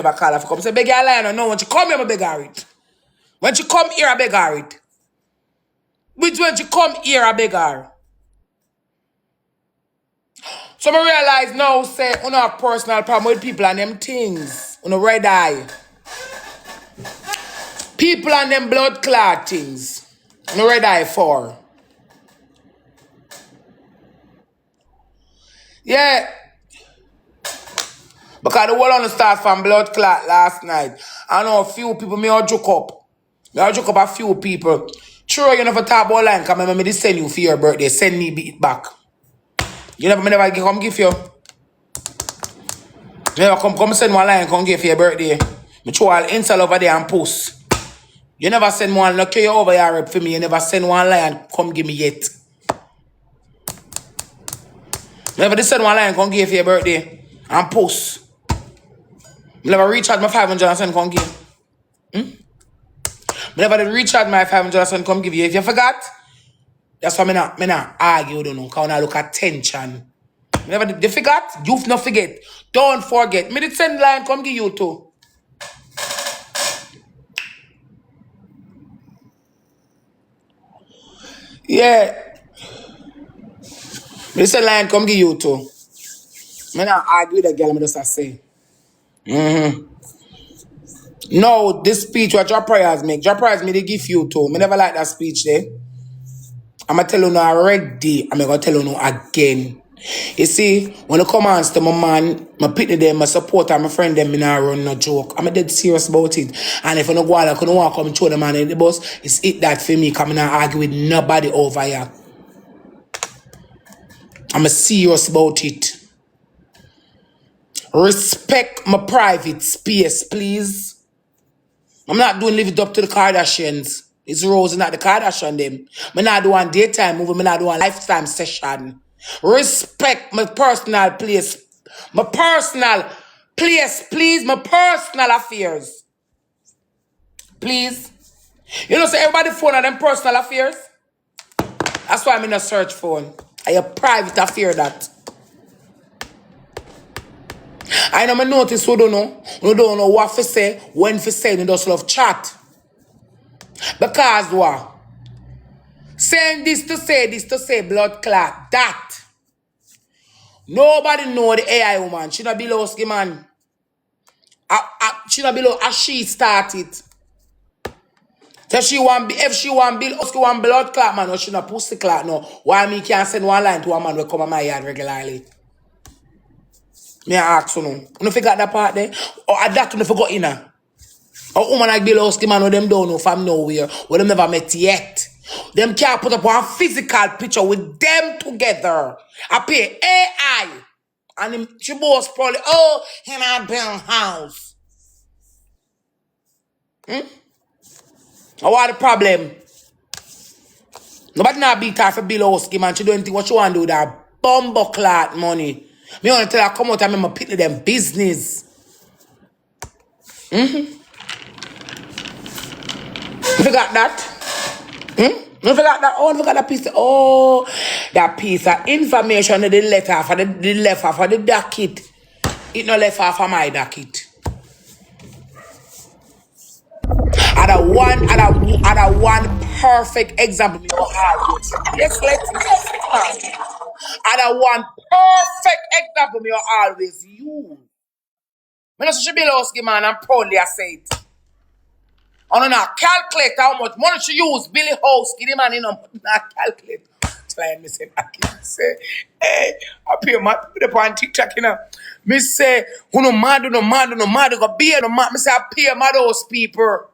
never call her for come. Say, beg her line. No, when she come here, I beg her it. When she come here, I beg her it. Which when she come here, I beg her. So I realize now, say, you have personal problem with people and them things. Red eye. People and them blood clot things. Red eye for. Yeah. Because the whole on start from blood clot last night. I know a few people, me all joke up. Me all joke up a few people. True, you never talk about line, because I remember they send you for your birthday. Send me it back. You never come give you. You never come send one line, come give for your birthday. Me throw all install over there and post. You never send one, look you over here for me. You never send one line, come give me yet. You never send one line, come give for your birthday and post. You never recharge my 500 and send, come give. I never recharge my 500 and come give you. If you forgot, that's why I not argue, don't know. Because I look at tension. Never you forgot, you've not forget. Don't forget. Me did send line, come give you too. Yeah. Me send line, come give you too. Me not argue with the girl, me just say. No, this speech what your prayers make. Your prayers me they give you too. Me never like that speech there. I'ma tell you no already. I'm gonna tell you no again. You see, when it comes to my man, my pitney them, my supporter, my friend them, me not run no joke. I'm dead serious about it. And if I don't go out, I couldn't walk come through the man in the bus, it's it that for me, coming and argue with nobody over here. I'm serious about it. Respect my private space, please. I'm not doing live it up to the Kardashians. It's Rose, not the Kardashian them. I'm not doing daytime movie, I'm not doing lifetime session. Respect my personal place. My personal place, please. My personal affairs. Please. You know, so everybody phone on them personal affairs. That's why I'm in a search phone. I a private affair that. I know I notice who don't know. Who don't know what to say, when to say, you just love chat. Because what? Saying this to say blood clot. That. Nobody know the AI woman. She not below ski man. She not below as she started. So if she want blood clot man, or she not pussy clot no. Why me can't send one line to a man who come to my yard regularly? Me ask you no. You forgot that part there? Or that you forgot in her? A woman like Bilowski man, them don't know from nowhere, where them never met yet. Them can't put up one physical picture with them together. I pay AI. And him, she both probably, in our build house. What the problem? Nobody not beat her for Bilowski, man. She don't think what she want to do with that bumbo clot money. Me want to tell her, come out and make me pick them business. You forgot that? You forgot that? Oh, you forgot that piece. That piece of information that they left off of the docket. It not left off of my docket. Ada one perfect example. Yes, Ada one perfect example me always use. Me no she Bilowski man, I'm proudly I say it. I don't calculate how much money she use. Billy Howski, the man, not calculate. Trying me say, I can say, hey, I pay my people on TikTok, Me say, who no mad, go be no mad. Me say, I pay my those people.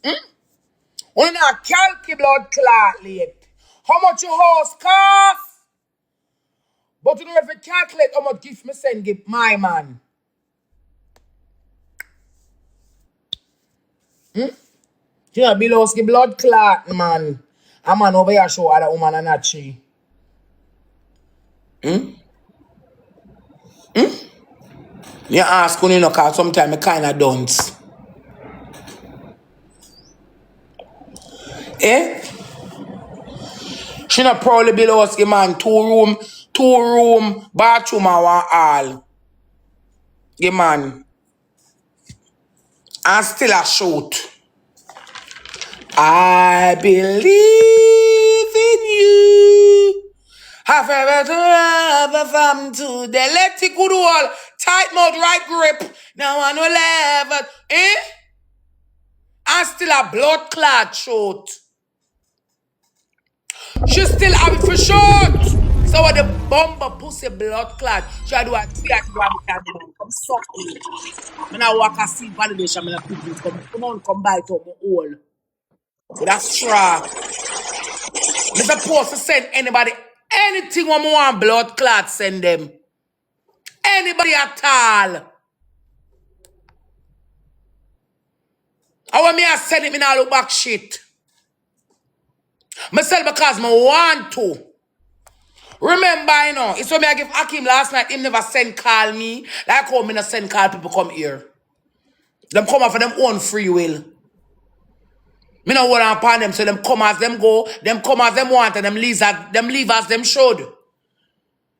Who not calculate blood clot late. How much your house cost? But you don't have to calculate how much gift me send give my man. You know, Bilowski blood clot, man. A man over here show other woman and not she. You ask when you know, because sometimes I kind of don't. She not probably Bilowski, man. Two room, bathroom, and one hall. Yeah, man. and still a shoot. I believe in you. Have ever to love from today. Let it good wall. Tight mouth, right grip. Now I know level. And still a blood clot shoot. She still have it for short. So what the bumper pussy blood clot. She do a tear to come suck me. When I walk and see validation, I'm people come on, come by to my hole. So that's straw. I'm supposed to send anybody anything when I want blood clot, send them. Anybody at all. I want me to send it, me now look back shit. Myself because I want to. Remember, you know, it's when I give Hakim last night, him never send call me. Like how me not send call people come here. Them come out for them own free will. Me not want upon them, so them come as them go, them come as them want, and them leave as them should.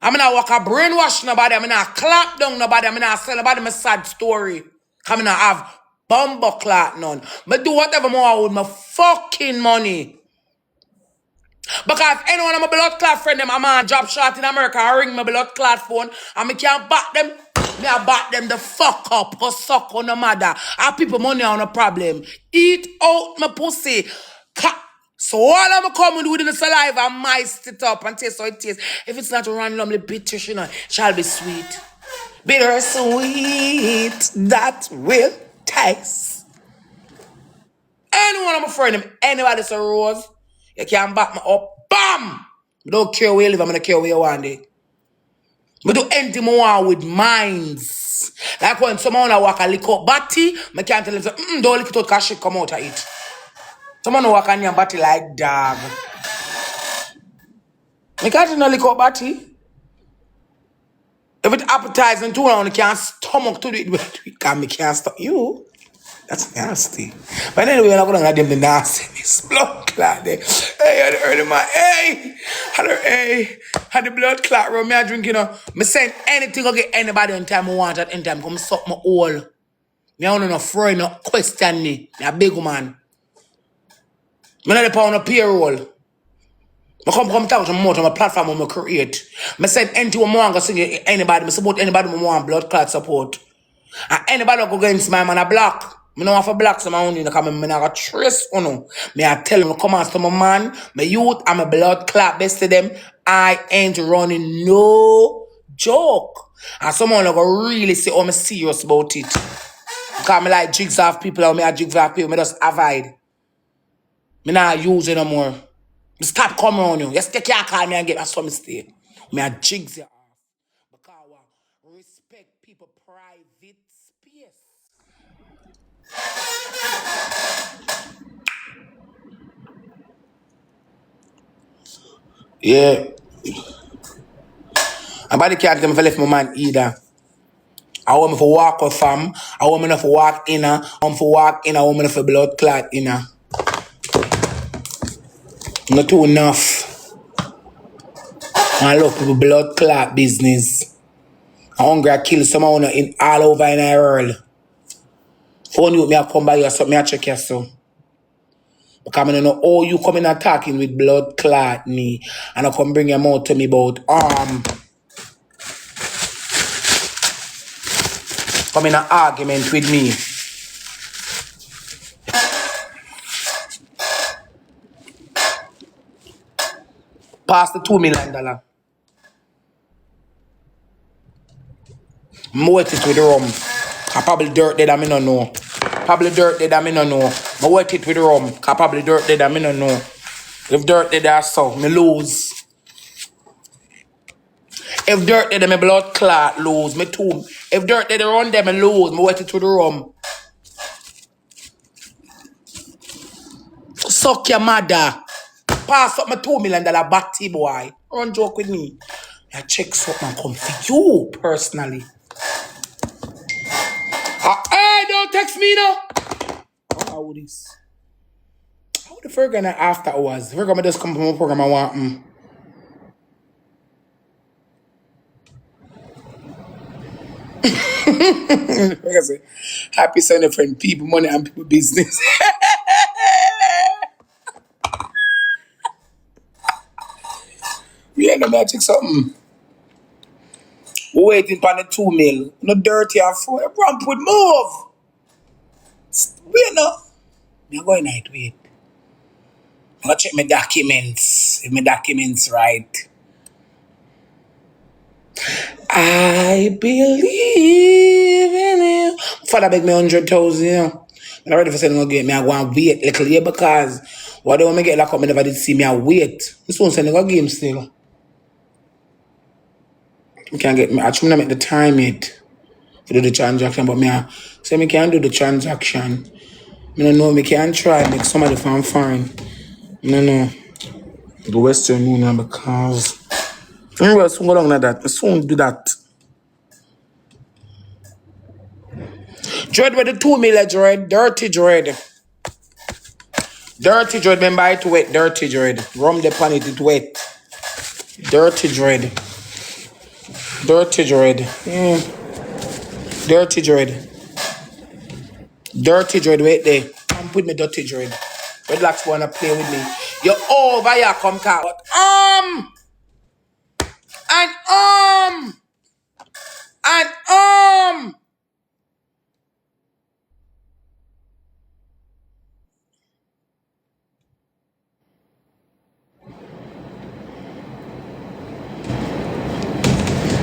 I'm not walk a brainwash nobody, I'm not clap down nobody, I'm not sell nobody my sad story. I'm not have bumbo clot none. But do whatever more with my fucking money. Because if anyone of my blood clot friend them, I'm on job shot in America, I ring my blood clot phone, and me can't back them. Me I back them the fuck up, go suck on the mother. Have people money on a problem. Eat out my pussy. So all I'm coming with in the saliva, I mice it up and taste how it tastes. If it's not randomly bitter, you know, it shall be sweet. Bitter sweet, that will taste. Anyone of my friend them, anybody say rose, you can back me up. Bam! I don't care where you live, I'm gonna care where you want it. But do anything more with minds. Like when someone walk a lick up batty, I can't tell them, don't lick it out because shit come out of it. Someone walk on your batty like dog. I can't tell lick up batty. If it's appetizing too long, you can't stomach to do it. Because I can't stop you. That's nasty. But anyway, I'm not going to the nastiness. Blood clot there. Hey, I heard of my, hey, had the blood clot run me, I drink, you know. Me send anything, I'll get anybody on time I want at any time. Come suck my hole. Me don't no friend, no question me. Me a big man. Me not on a payroll. I come talk to more on my platform on my create. I send anything I want to sing anybody. I support anybody I want blood clot support. And anybody go against my man a block. I don't want to block some only because I'm not trace on them. I tell them come on to my man, my youth, I'm a blood clot best to them. I ain't running no joke. And someone go really say, oh, I'm serious about it. Because I like jigs off people, or I jigs off people, I just avoid. I not use it no more. I stop coming on you. Yes, take your call me and get a some mistake. I jigs you off. Because I respect people private space. Yeah. And body can't tell me if I left my man either. I want me to walk with fam. I want me to walk in. I want to walk in. I want me to blood clot in. Not too enough. I love people blood clot business. I'm hungry I kill someone in all over in the world. Phone you me I come by you so me I check you so. Because I don't know how you coming attacking with blood clot me. And I come bring your mouth to me about come in an argument with me. Pass the $2 million. I'm wet it with rum. I probably dirt dead, I me no know. Probably dirt dead, I me no know. I wet it with rum. I probably dirt dead, I me no know. If dirt dead, I so, me lose. If dirt dead, my blood clot lose. Me too. If dirt dead run them, me lose. Me wet it with the rum. Suck your mother. Pass up my $2 million batty boy. Run joke with me. I check something and come for you personally. Hey, don't text me now. How this? How the fuck gonna after hours? If I'm just come from my program, I want Like I say, happy Sunday, friend. People, money, and people business. We ain't no magic something. We waiting for the 2 mil. No dirty or fool. Ramp would move. Wait no. I'm going night, wait. I'm gonna check my documents. If my documents right. I believe in you. Father beg me 100,000, you know. I'm ready for saying I'm gonna get me. I go and wait little here because what they want me get locked up, me never did see me. I wait. This one saying I got game still. You can't get me. I try to make the time yet to do the transaction, but me I say me can't do the transaction. I don't know, me can't try make somebody from foreign. No. The Western Union because we will soon go down like that. We soon do that. Dread with the 2 million dread, dirty dread. Dirty dread, remember it wet, dirty dread. Rum the pan it wet. Dirty dread. Dirty dread. Dirty dread. Dirty dread, wait there. Come put me dirty dread. Relax, wanna play with me. You're over here, come car. And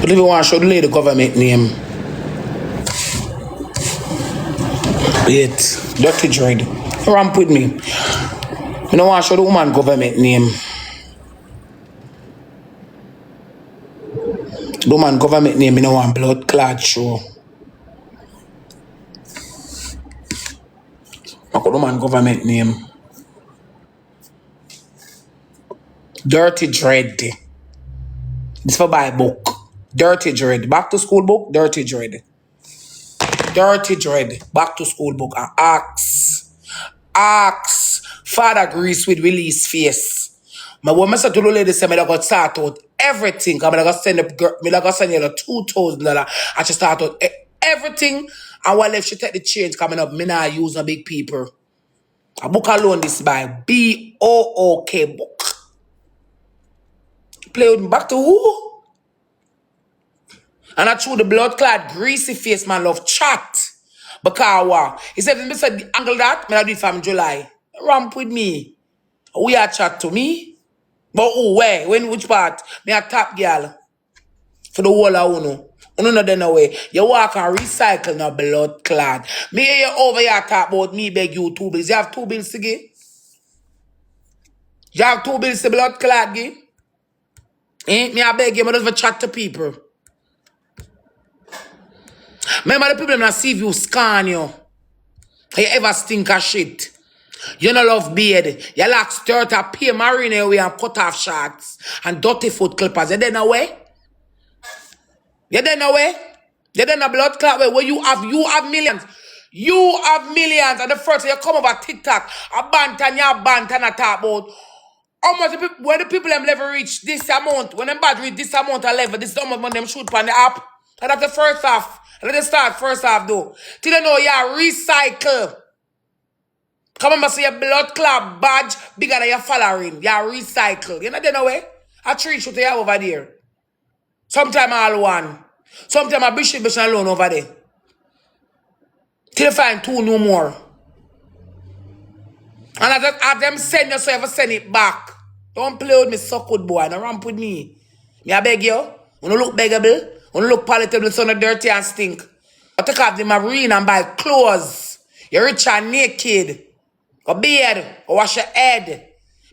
But if you want to show the lady government name, wait, dirty dread. Ramp with me. You don't want to show the woman government name. The woman government name, you don't want blood clot show. I got the woman government name. Dirty dread. This for buy book. Dirty dread. Back to school book, dirty dread. Dirty dread. Back to school book. And ask. Father Grease with release face. My woman said to the lady, say, I got start out everything. I'm going to send you $2,000. I just start out everything. And while if she take the change coming up, me not use no big people. A book alone this by B-O-O-K book. Play with me back to who? And I threw the blood clot greasy face man love chat. Because what? He said, Mr. Angle that, me I do it from July. Ramp with me. We are chat to me. But who, where? When, which part? Me a top girl. For the whole of Uno. Uno no then away. You walk and recycle no blood clot. Me hear you over here talk about me beg you 2 bills. You have 2 bills to give? You have 2 bills to blood clot give? Me I beg you, I just chat to people. Remember the people that see if you scan you. You ever stink of shit. You no love beard. You like start a pay marine away and cut off shots and dirty foot clippers. You then away? You then away? You then a blood clot way where you have millions. You have millions. And the first you come over TikTok, a bantan, a talk about how much the people, when the people them level reach this amount, when them bad reach this amount of level, this is how much money them shoot on the app. And that's the first half. Let us start first half though. Till you know you recycle. Come on, see your blood clot badge bigger than your following. You recycle. You know that way? A tree shoot you have over there. Sometime all one. Sometime a bishop alone over there. Till you find 2 no more. And as them send you, so you ever send it back. Don't play with me, suck good boy. Don't ramp with me. Me I beg you. You don't look beggable. You don't look palatable, so not dirty and stink. You take off the marine and buy clothes. You're rich and naked. Go beard. Go wash your head.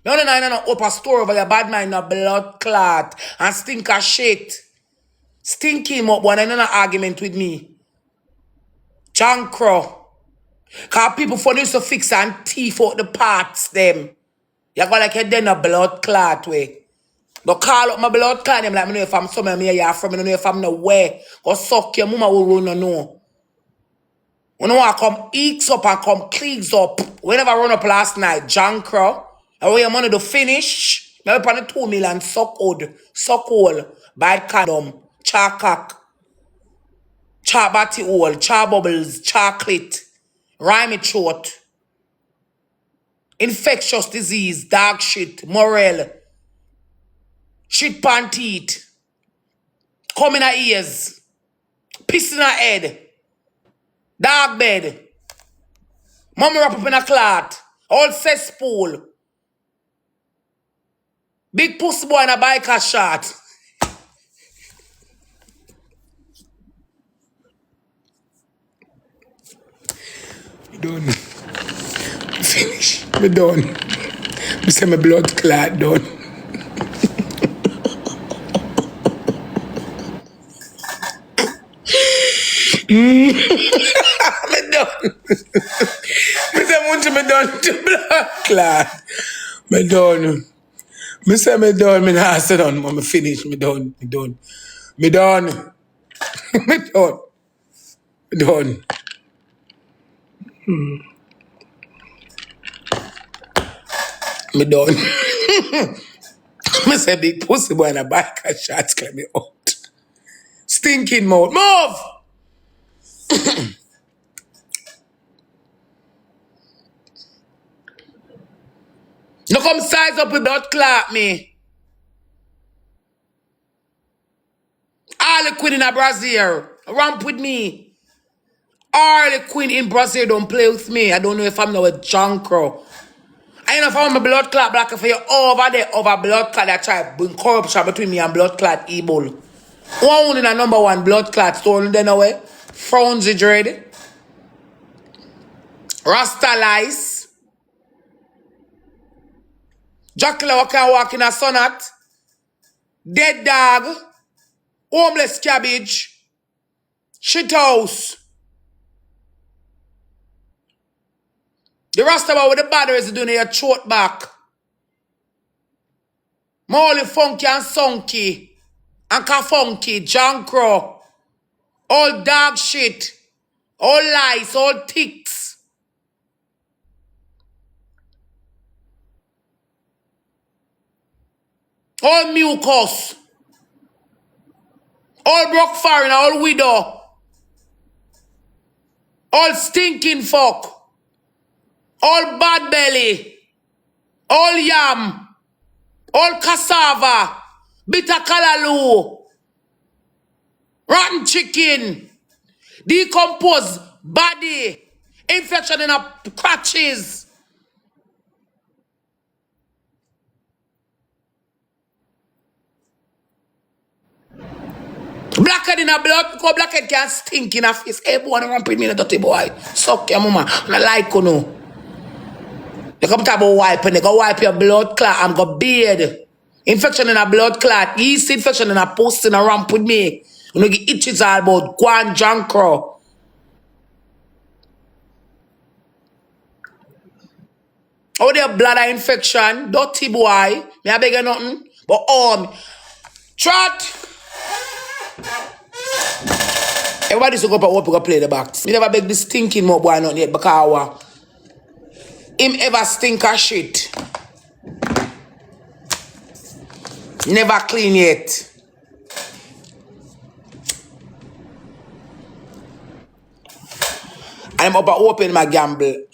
You don't know open store over your bad mind, no blood clot and stink of shit. Stink him up when I know argument with me. John Crow. Cause people for this to fix and teeth out the parts them. You go like you then a blood clot way. Go call up my blood clot them like me know if I'm somewhere me here from, me know if I'm nowhere. Go suck your mama will run know. You know what come eats up and come cleans up. We never run up last night, John Crow. And when your money to finish, maybe upon the 2 million suck hole, bad condom, chakak. Char batty hole, char bubbles, chocolate, rhyme throat, infectious disease, dog shit, morel, shit pan teeth, come in her ears, piss in her head, dog bed, mama wrap up in a clot, all cesspool, big pussy boy in a biker shot. Done. Finish. Me done. Me say my blood clot done. Me done. Me say munch me done to blood clot. Me done. Me say me done. Me nah say done. Me finish. Me done. Me done. Me done. Me done. Me done. Me done. Me say big pussy boy in a biker shots clear me out. Stinking mouth. Move! No come size up with blood clot me. Harley Quinn in a Brazil. Ramp with me. Harley Quinn in Brazil don't play with me. I don't know if I'm now with John Crow. I know if I'm a blood clot black for you over there over blood clot that try to bring corruption between me and blood clot evil. One in a number one blood clot stolen then away. Frownzy dread. Rasta lice. Jackala can walk in a sonat. Dead dog. Homeless cabbage. Shit house. The Rasta with the batteries doing your throat back. Molly funky and sunky. And funky. John Crow. All dog shit. All lies. All ticks. All mucus. All broke foreigner. All widow. All stinking fuck. All bad belly. All yam. All cassava. Bitter callaloo. Rotten chicken. Decomposed body. Infection in a crotches. Blackhead in a blood because blackhead can stink in a face. Hey boy, don't ramp with me in a dirty boy. Suck your mama. I like you know. You come talk about wiping, they go wipe your blood clot and go beard. Infection in a blood clot, yeast infection in a post in a ramp with me. You know, get itches all about Guan Jankro. Oh, there bladder infection, dirty boy. Me I beg you nothing. But trot. Everybody's to go up and go play the box. Me never beg this stinking more boy nothing yet because him ever stink of shit. Never clean yet. I'm up and open my gamble.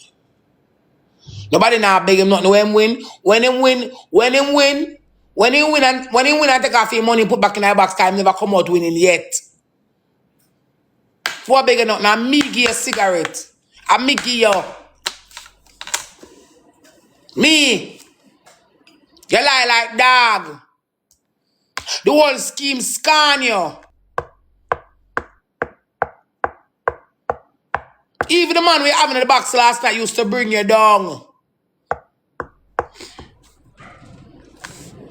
Nobody now beg him nothing when him win. When him win and take off his money put back in our box, time never come out winning yet. For beg him nothing, now me give you a cigarette. And me give you. Me. You lie like dog. The whole scheme scan you. Even the man we having in the box last night used to bring you down.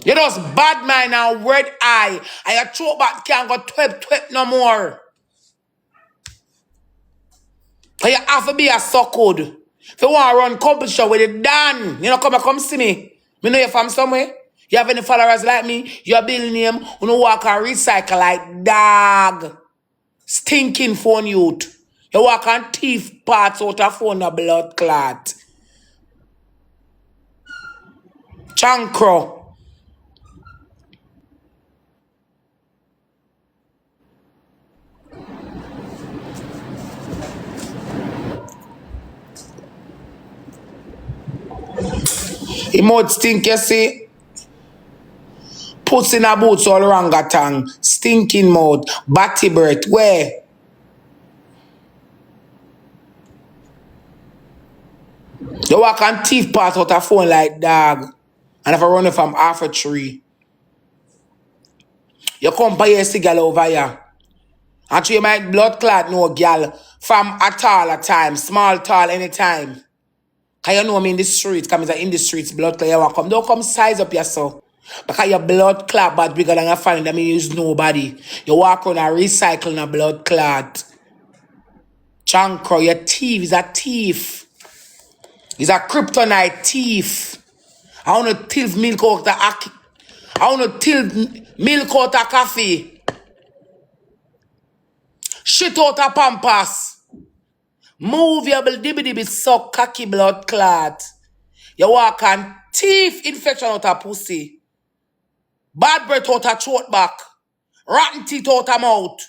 You just bad mind and red eye. And your throat back can't go twep no more. And you have to be a suckud. If you want to run competition with it, done. You know, come see me. Me know you from somewhere. You have any followers like me? You're building him. You know, walk and recycle like dog. Stinking phone youth. You walk and thief parts out of phone, a blood clot. Chankro. He mouth stink, you see? Puts in a boots all orangutan. Stinking mouth. Batty breath. Where? You walk and teeth part out a phone like dog. And if I run it from half a tree. You come by your cigar over here. And you might blood clot no girl from a tall a time, small tall anytime. Cause you know me in the streets, because in the streets, blood clot, you want come. Don't come size up yourself. Because your blood clot bad bigger than your family, that means use nobody. You walk around and recycle a blood clot. Chankro, your thief is a thief. He's a kryptonite thief. I want to thief milk out the I want to thief milk out the coffee. Shit out the pampas. Move your dibby suck cocky blood clot. You walk and thief infection out of pussy. Bad breath out of throat back. Rotten teeth out of mouth.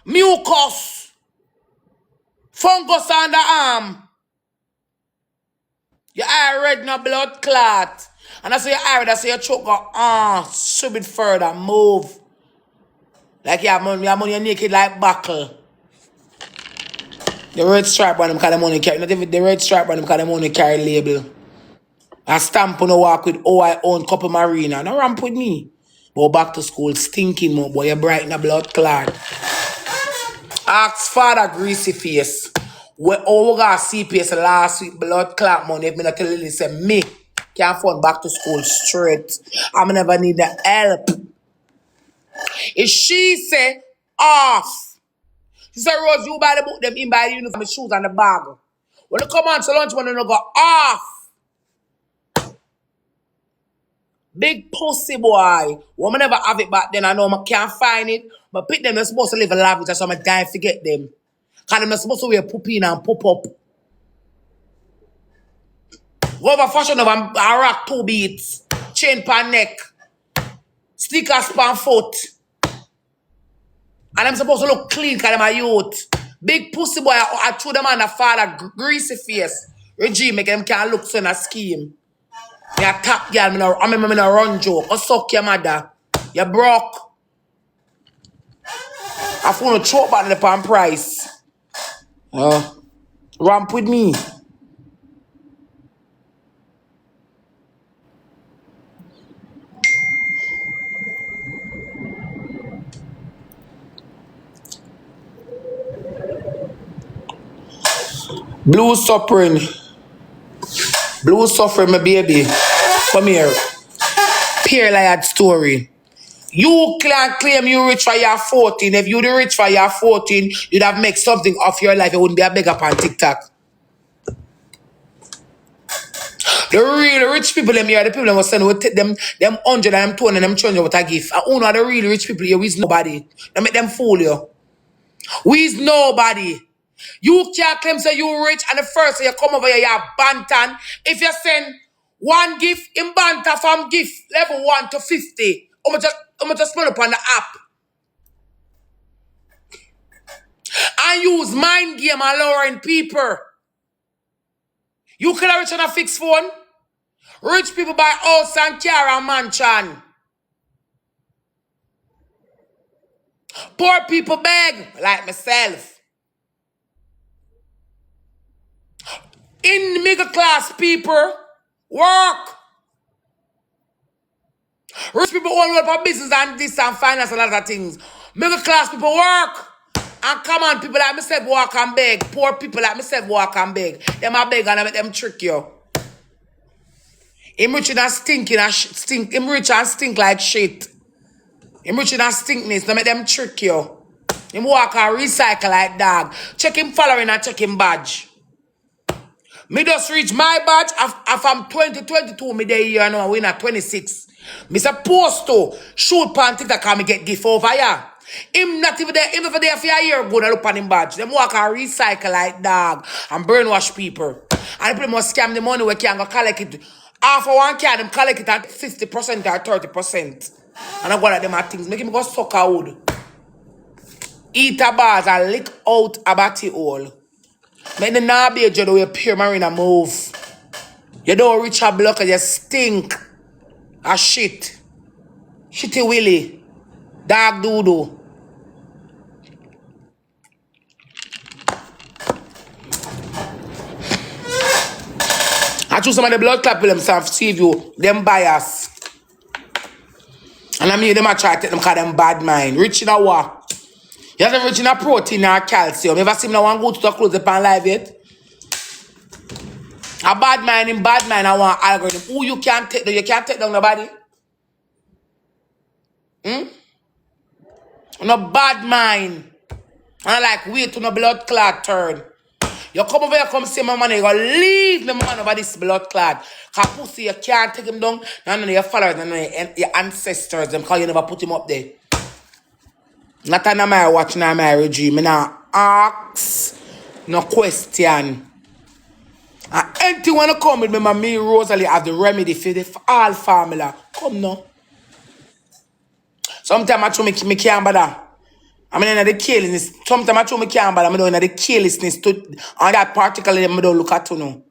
Mucus. Fungus on the arm. Your eye red no blood clot. And I say your eye red, I say your throat go, shove it further, move. Like you have money you're naked like buckle. The red stripe on them because the money carry, not even the red stripe on them because the money carry label. A stamp on the walk with I own Couple Marina. No ramp with me. Go back to school, stinking more, boy, you brighten a blood clot. Ask father greasy face. We got CPS last week, blood clot money. If me not tell you, say me can't fund back to school straight. I'm never need the help. If she say off, she say Rose, you buy the book, them in buy the uniform, the shoes and the bag. When you come on to lunch, when you go off. Big pussy boy. Woman never have it back then. I know I can't find it. But pick them, they're supposed to live a lavish, so I'm dying to forget them. Because they're supposed to wear poop in and pop up. Go over fashion of a rock 2 beats. Chain pan neck. Sneakers pan foot. And I'm supposed to look clean because I'm a youth. Big pussy boy, I threw them on the father, greasy face. Regime make them can't look so in a scheme. You're a top girl, I remember in a run joke. I suck your mother. You broke. I found a choke back in the pan price. Ramp with me. Blue suffering. Blue suffering, my baby. Come here. Peer Liad story. You can't claim you rich for your 14. If you the rich for your 14, you'd have made something of your life. It wouldn't be a beggar on TikTok. The real rich people, them here, the people that will send with them 100 and them 20 and them 20 with a gift. And who are the real rich people here? We is nobody. They make them fool you. We is nobody. You can't claim say you rich and the first you come over here, you're bantan. If you send one gift in banter from gift level 1 to 50, I'm just spend up on the app. And use mind game and lowering people. You can rich on a fixed phone. Rich people buy house and car and mansion. Poor people beg, like myself. In middle class people, work. Rich people own work for business and this and finance and other things. Middle class people work. And common people like myself walk and beg. Poor people like myself walk and beg. Them a beg and I make them trick you. Him rich and stinking and stink. Him rich and stink like shit. Him rich and stinkness. They make them trick you. Him walk and recycle like dog. Check him following and check him badge. Me just reach my badge. If I'm 2022, me there here now. We not 26. Me supposed to shoot pan TikTok and me get gift over here. Him not even there. Him not there for a year go to look on him badge. Them walk and recycle like dog and brainwash people. And people must scam the money we can go collect it. Half of one can them collect it at 50% or 30%. And I go at them at things. Make him go suck a wood. Eat a bars and lick out a batty hole. Make the nabi a jodo with pure marina move. You don't reach a block and you stink. A shit. Shitty willy. Dog doo-doo. I choose some of the blood clot with them, so see you. Them bias. And I mean, them I try to take them because them bad mind. Rich in a what? You haven't rich in a protein or calcium. You ever see me now want to go to the close up and live yet? A bad mind in bad mind, I want algorithm. Who you can't take down? You can't take down nobody. No bad mind. And I like wait to no blood clot turn. You come over here, come see my man, you go leave the man over this blood clot. Because pussy, you can't take him down. None of your followers, none of your ancestors, them, because you never put him up there. Not on my watch, not my regime. I not ask no question. And anything want to come with me, me, Rosalie, have the remedy for all family. Come now. Sometimes I try me can't bother. I mean, in the carelessness. Sometimes I try me can't bother. I'm doing the carelessness to on that particular I don't look at to know.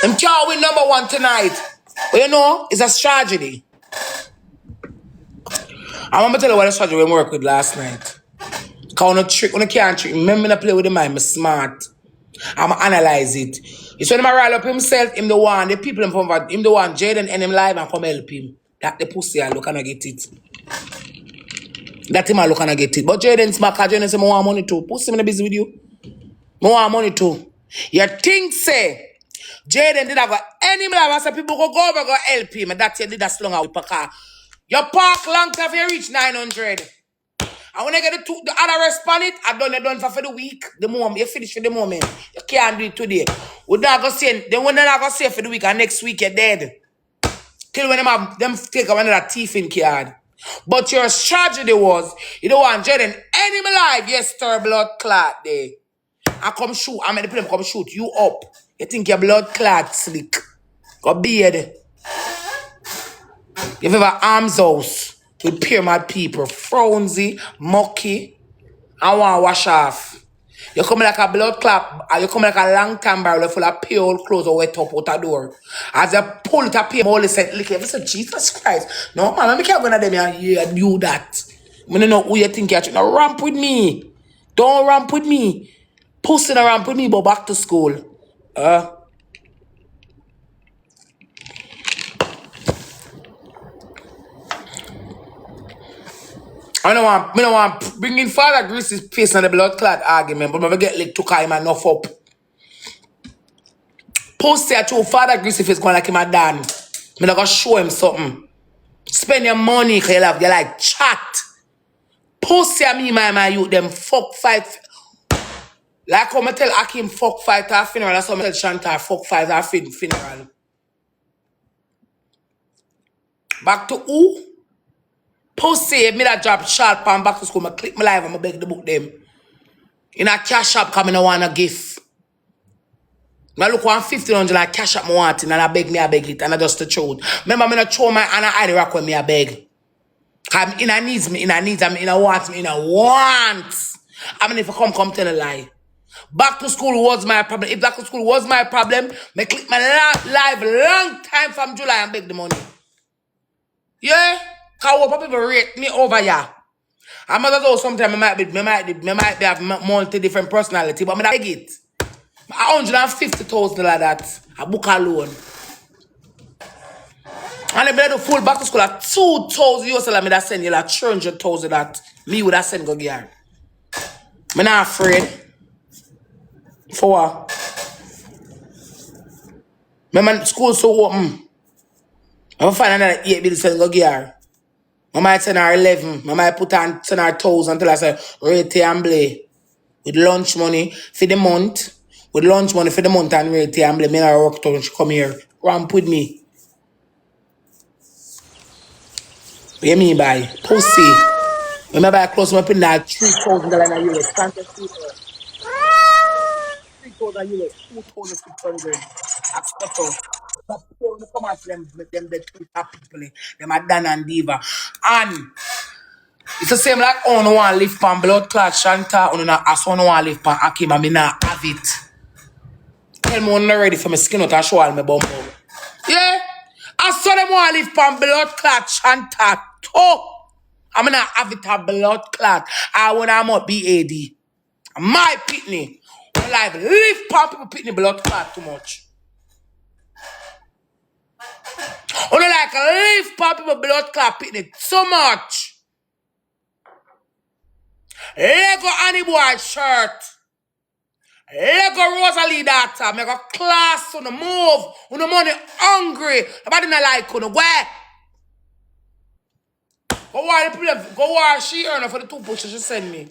I'm can't win #1 tonight. But you know, it's a tragedy. I'm going to tell you what a strategy we worked with last night. Because when I can't trick, remember to play with the mind, I'm smart. I'm analyze it. It's when I rile up himself, him the one, the people in front of him the one, Jaden and him live and come help him. That the pussy I look and I get it. That him I look and I get it. But Jaden's back, Jaden say, I want money too. Pussy me busy with you. I want money too. You think say, Jaden did have got any man, say people go over, go help him, and that you did that slung out with a car. You park long time you reach 900. And when I get the other respond it, I done for the week. The moment you finish for the moment. You can't do it today. We not go say then when I go say for the week and next week you're dead. Till when them take another thief in card. But your strategy was you don't want Jaden any life, yes, stir blood clot there. I come shoot, I made the them come shoot you up. You think your blood clot slick. Go beard. You have arms house with pyramid people, frownsy, mucky, and want to wash off. You come like a blood clot, you come like a long time barrel full of pure old clothes or wet up out the door. As you pull it up here, all said, look, you say, Jesus Christ. No, man, I can't go to them and you that. I don't know who you think you're trying to ramp with me. Don't ramp with me. Pussy to ramp with me, but back to school. I don't want bringing Father Grease's face on the blood clot argument, but I get like to him enough up. Post there to Father Greasy face going like him a done. I'm gonna show him something. Spend your money because you like chat. Post there me, my youth, them fuck fight. Like how I tell Akim fuck fight our funeral, that's how I tell Chantal fuck fight our funeral. Back to who? Post say me that drop sharp and back to school, I click my live and I beg the book them. In a cash shop coming I want a gift. I look 1,500 I cash up my want and I beg it and I just the truth. Remember me not throw my and I rock when me I beg. I'm in a needs me, I'm in a want me, in a want. I mean if I come tell a lie. Back to school was my problem. If back to school was my problem, me click my live long time from July and beg the money. Yeah? Cause what people rate me over here. I'm not know sometimes I might be have multi different personality, but I beg it. $150,000 like that. I book a loan. And if I do full back to school at 2,000 US dollars, I send you like 300,000 that me would have send go gear. I'm not afraid. For what? My school so open. I'm find another 8 bills send go gear. I might send her 11. I might put on send her 1,000 until I say rate and play. With lunch money for the month. With lunch money for the month and rate and play. Me not work till she come here. Ramp with me. What you mean by pussy? When I buy clothes, I put that $3,000 in a US. $3,000, 2,600. That's total. But people come at them the two top people. Them are Dan and Diva. And it's the same like on one live pan blood clot Shanta, on as one live pan Akim, I mean not have it. Tell me I'm not ready for my skin out and show all my bum. Yeah? I saw them want live pan blood clot Shanta too. I'm gonna have it a blood clot. I want I'm up BAD. My pitney. Like live pan people pitney blood clot too much. Only like live pan people blood clot pitney so much. Lego Annie boy shirt. Lego Rosalie data. Make a class on the move. On the money hungry. Nobody not like on the where. Go war she earn for the 2 pushes she send me.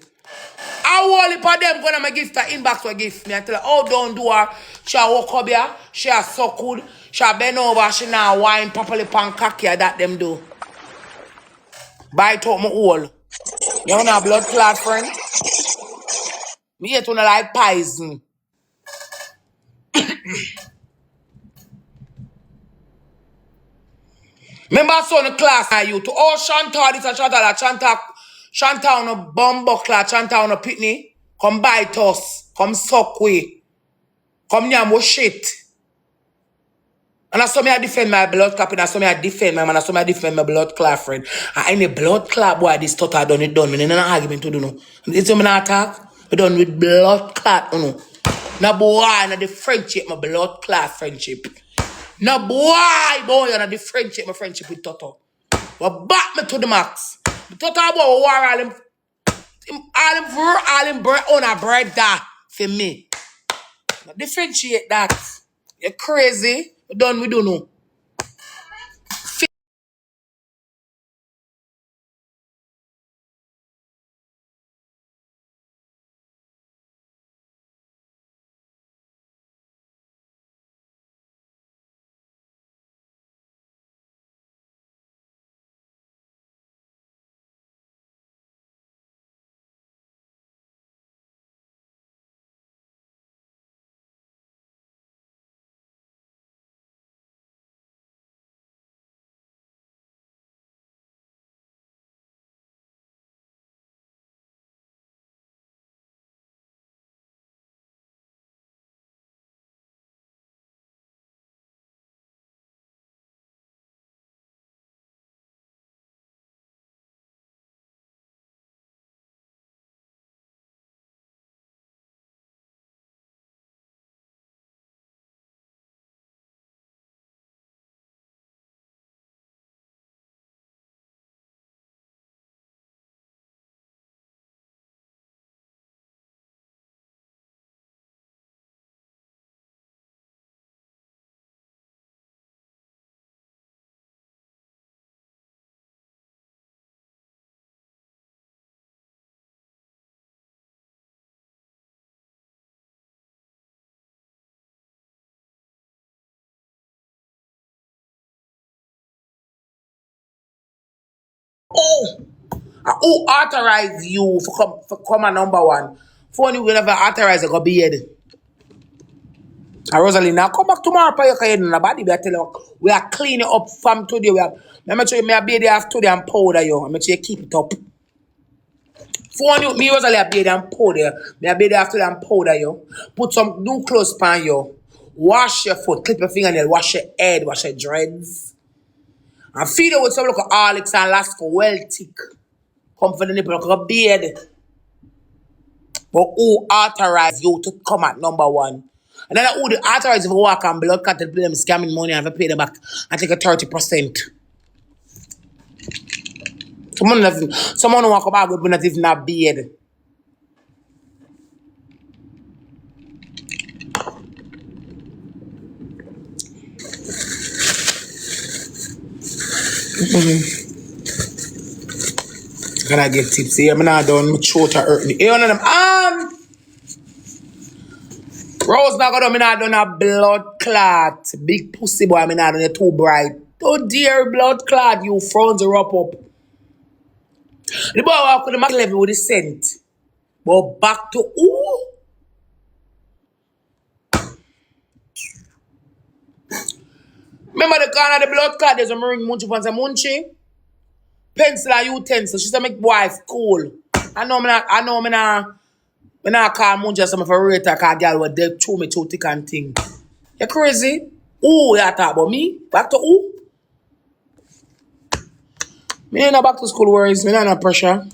I want for them gonna my gift her inbox for gift me. I tell her, oh don't do her. She a walk up here. She a so good. She a bend over. She now wine properly pan cocky that them do. Bite out my hole. You want a blood clot friend? Me yet wanna like poison. Remember I saw in the class I you to oh Chantal this and Chantal that Chantal on a bumbo class, Chantal on a pitney. Come bite us. Come suck we. Come near more shit. And I saw me I defend my blood clot and I saw me I defend my man. I saw me I defend my blood clot friend. And any blood clot boy this thought I done it done. Me no argument to do no. It's me not attack. We done with blood clot you know. No boy na the friendship my blood clot friendship. No boy, and the friendship, my friendship with Toto. But back me to the max. Toto boy war all him bread on a bread that for me. Now differentiate that. You're crazy. We don't know. Oh, who authorized you for come a number one? Phone you will never authorize it, go be head. And Rosalie, now come back tomorrow for your head in the body. We are telling you, we are cleaning up from today. We are, let me show you, me a baby have today and powder you. I'm you keep it up. Phone you, me Rosalie a baby and powder. Me a baby have today and powder you. Put some new clothes on you. Wash your foot, clip your fingernail, wash your head, wash your dreads. And feed her with some look of Alex and Lasco, well thick. Come for the nipple, look a beard. But who authorized you to come at number one? And then who the authorized if you walk on blood cut and play them scamming money and pay them back and take a 30%. Someone who walk back with not even a beard. Can I get tipsy? I'm not done. My throat hurt me. You know them? Rose not gonna me not done a blood clot. Big pussy boy, me not done it too bright. Oh dear blood clot, you frowns her up. The boy walk with the mac level with the scent. But back to who? Remember the corner of the blood clot, there's a ring munchie for some munchie? Pencil and utensil. She said make wife cool. I know me not call munchie some for rate cause girl was dead chew me too thick and thing. You crazy? Who you talk about me? Back to who? Me ain't no back to school worries, me not no pressure.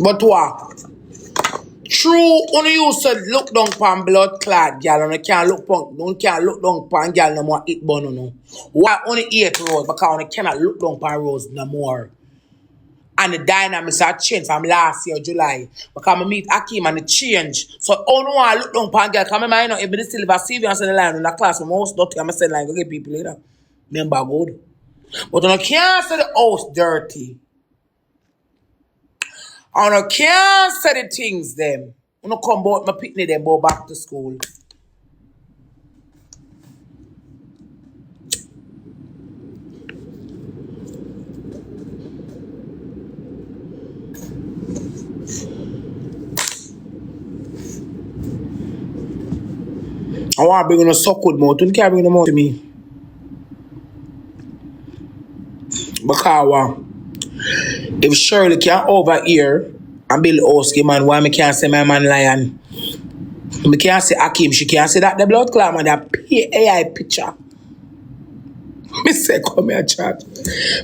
But what? True, only you said look down pan blood clad girl and you can't look down pan girl no more eat bun no. Why only eat rose? Because you cannot look down pan rose no more. And the dynamics have changed from last year, July. Because I meet Akim and it changed. So only one look down pan girl, come in, if they still have CV and send the line in the class, my house dirty, I'm send line go get people later. Remember good. But you can't say the house dirty. And you can't say the things them. You come about my picnic them go back to school. I want to bring on a suckwood mouth. You can't bring them out to me. Because if Shirley can't over here and build Oski man, why me can't say my man Lion? Me can't say Akim, she can't say that the blood clot man, that AI picture. Me say, come here, chat.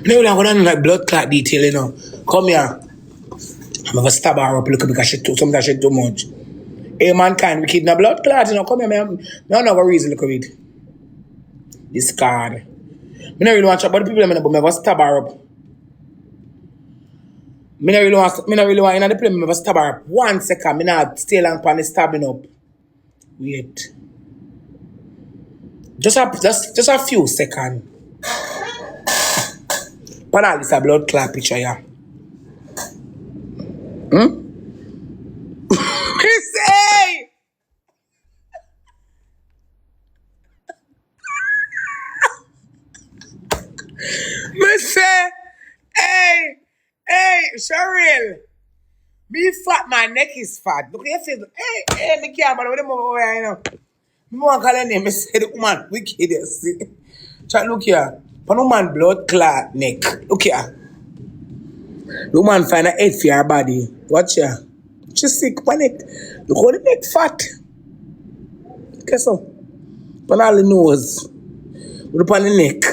Me don't want to know like blood clot detail, you know. Come here. I'm going to stab her up a little because sometimes she too much. Hey, mankind, we kidnap blood clot, you know. Come here, man. No, no reason, look at it. This card. Me don't really want to chat about the people, but I'm going to stab her up. Me not really want in the play, me stab her up. 1 second, me not stay long pan stabbing up. Wait. Just a few seconds. But all this a blood clot picture, yeah. Me say! Me say! Hey, Cheryl! Me fat, my neck is fat. Look at your face. Hey, me can't, but what them over here, you know. Me want to call her name, me say the woman wicked, you see. Chat, look here. Pan woman blood clot neck. Look here. The woman find a head for her body. Watch here. She's sick, pan neck. Look how the neck fat. Okay, so. Pan all the nose. Look upon the neck.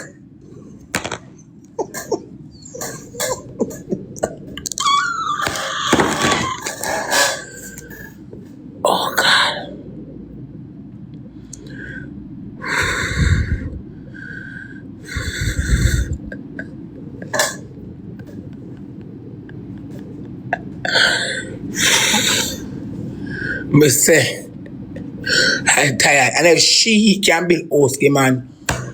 Oh, God. Me say, I'm tired. And if she can build house, man,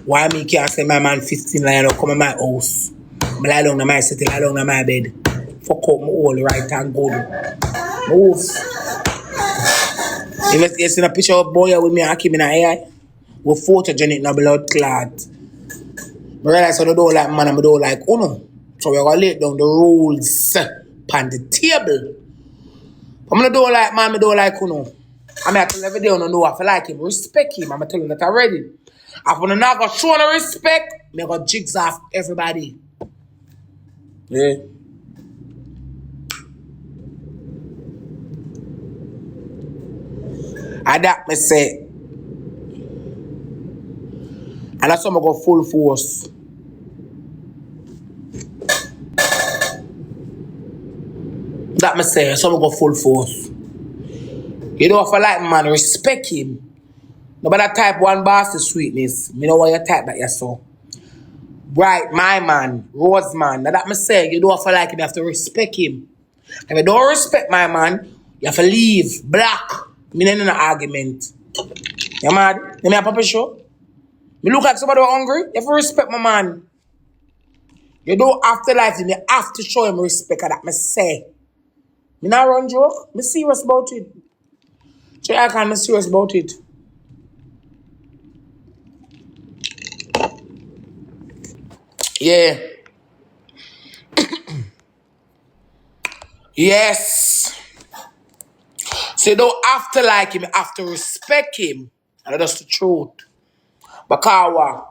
why me can't say my man 15 line or come in my house? I lie down in my city, lie down in my bed. Fuck up my whole right and good. Move. If you see a picture of boy with me and Akim in the AI, with photogenic in the blood clot. I realize I don't like man and I don't like Uno. So we're going to lay down the rules on the table. I'm not don't like man, I don't like Kuno. I mean, I tell every day, I don't know if I like him. Respect him. I'm telling you that already. If I'm not going to show no respect, I'm going to jigs off everybody. Yeah. And that me say. And that's why I go full force. That me say, so I go full force. You know, if I like man, respect him. Nobody type one boss to sweetness. You know what you type that you saw. Right, my man, Rose man. Now that me say, you don't have to like him, you have to respect him. If you don't respect my man, you have to leave. Black. Me not in an argument. You mad? Let me have a show. Me look like somebody who hungry. You have to respect my man. You don't have to like him, you have to show him respect. That me say. Me not run joke. Me serious about it. So I can't be serious about it. Yeah. Yes. So you don't have to like him, you have to respect him. And that's the truth. Because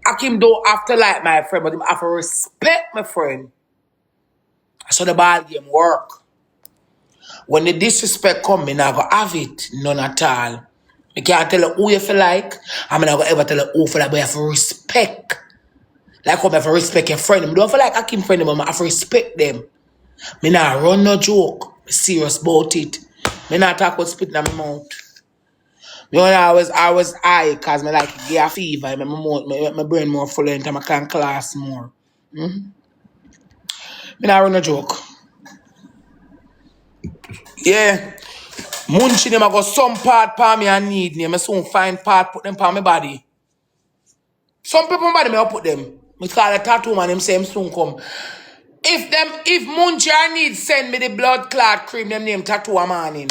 Akim don't have to like my friend, but him have to respect my friend. So the ball game work. When the disrespect come, me not gonna have it. None at all. I can't tell you who you feel like. I'm not gonna ever tell you who you feel like, but you have to respect. Like how you have to respect your friend. I don't feel like Akim friend, but I have to respect them. Me not run no joke. Me serious about it. Me not talk about spitting in my mouth. Me only always high because me like get a fever. My brain more full and I can class more. Me not run no joke. Yeah. Munchi them I got some part for me and need me. I soon find part, put them for my body. Some people body me I put them. Me call a tattoo man, them say him soon come. If Munchi I need send me the blood clot cream, them name tattoo a man in.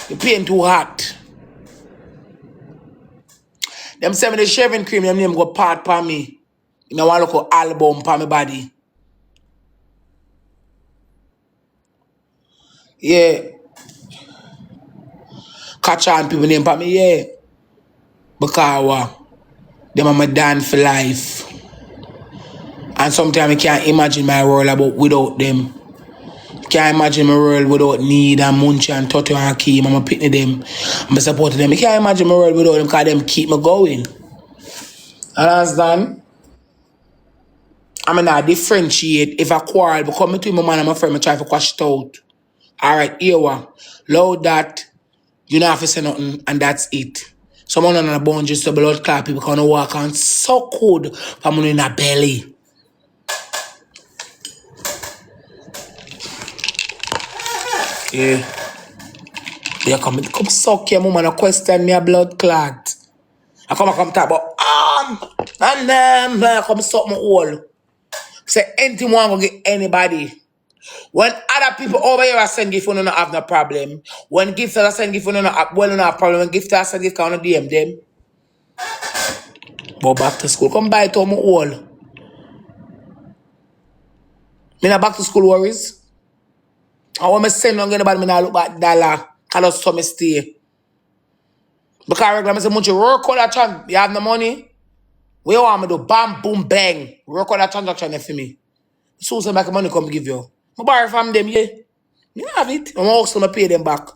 The pain too hot. Them send me the shaving cream, them name go part for me. You know, I look at album for my body. Yeah. Catch on people name for me, yeah. Because them are my dance for life. And sometimes I can't imagine my world without them. Can't imagine my world without Need and Munchi and Toto and Keem. I'm a pitney them. I'm supporting them. I can't imagine my world without them because them keep me going. Understand? I mean, I differentiate. If I quarrel, because between my man and my friend, I try to quash it out. Alright, here one. Loud that. You don't have to say nothing, and that's it. Someone on a bone just a blood clot, people can walk on so cold from in a belly. Yeah. Yeah, come suck your mom and question me a blood clot. I come talk about and then come suck my hole. Say anything one gonna get anybody. When other people over here are send gift, you don't have no problem. When gifts are send gift, you don't have problem. When gift are send gift, you don't DM them. But back to school, come buy it on my hole. Me not back to school worries. And when I send on anybody, me not look back dollar. I just so me stay. Because regular, I say, much you work on that transaction, you have no money. We want me to bam, boom, bang. Work on that transaction for me. So some back money come give you. I borrow from them, yeah. Me have it. I'm also going to pay them back.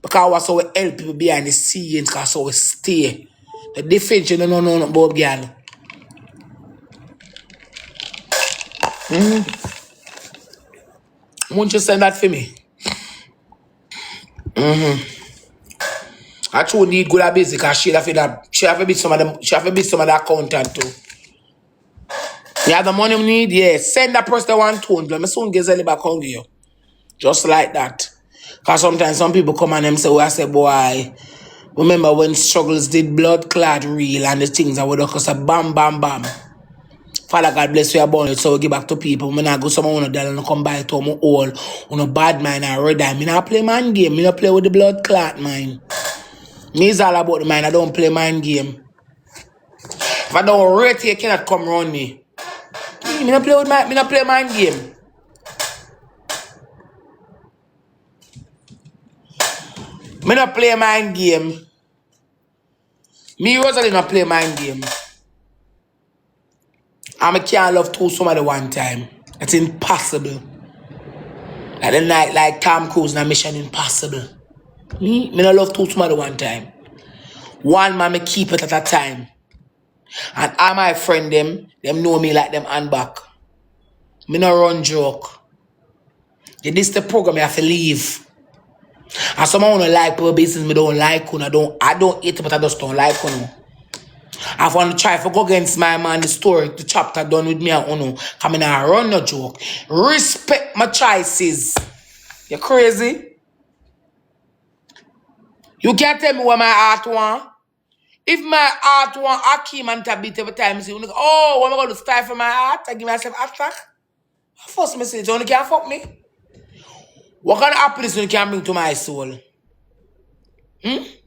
Because I was so help people behind the scenes, because so we stay. The difference, you don't know nothing about girl. Won't you send that for me? I truly need good at business because she have to be some of the accountant too. You have the money you need, yeah. Send that person $1,200. Let me soon get Zelly back on you. Just like that. Because sometimes some people come and them say, I say, boy, remember when struggles did blood clot real and the things that would have cost a bam, bam, bam. Father God bless you about it, so we give back to people. When I go someone and come by to my all, on a bad mind or red eye. I not play man game. I not play with the blood clot mind. Me is all about the mind. I don't play mind game. If I don't rate you, you cannot come around me. Me not play with me not play mind game. Me not play mind game. Me Rosalie not play mind game. And I can't love two somebody one time. It's impossible. Like the night like Tom Cruise in Mission Impossible. Me not love two somebody one time. One man me keep it at a time. And all my friend them know me like them hand back. Me no run joke. This the program I have to leave. And someone wanna like people business me don't like I don't hate it, but I just don't like I want to try to go against my man the story, the chapter done with me and Uno. Come in and run no joke. Respect my choices. You crazy? You can't tell me what my heart want. If my heart want Akim and Tabit every time, you say, oh, what am I going to stifle my heart? I give myself attack. First message, you can't fuck me. What kind of happiness you can bring to my soul? Me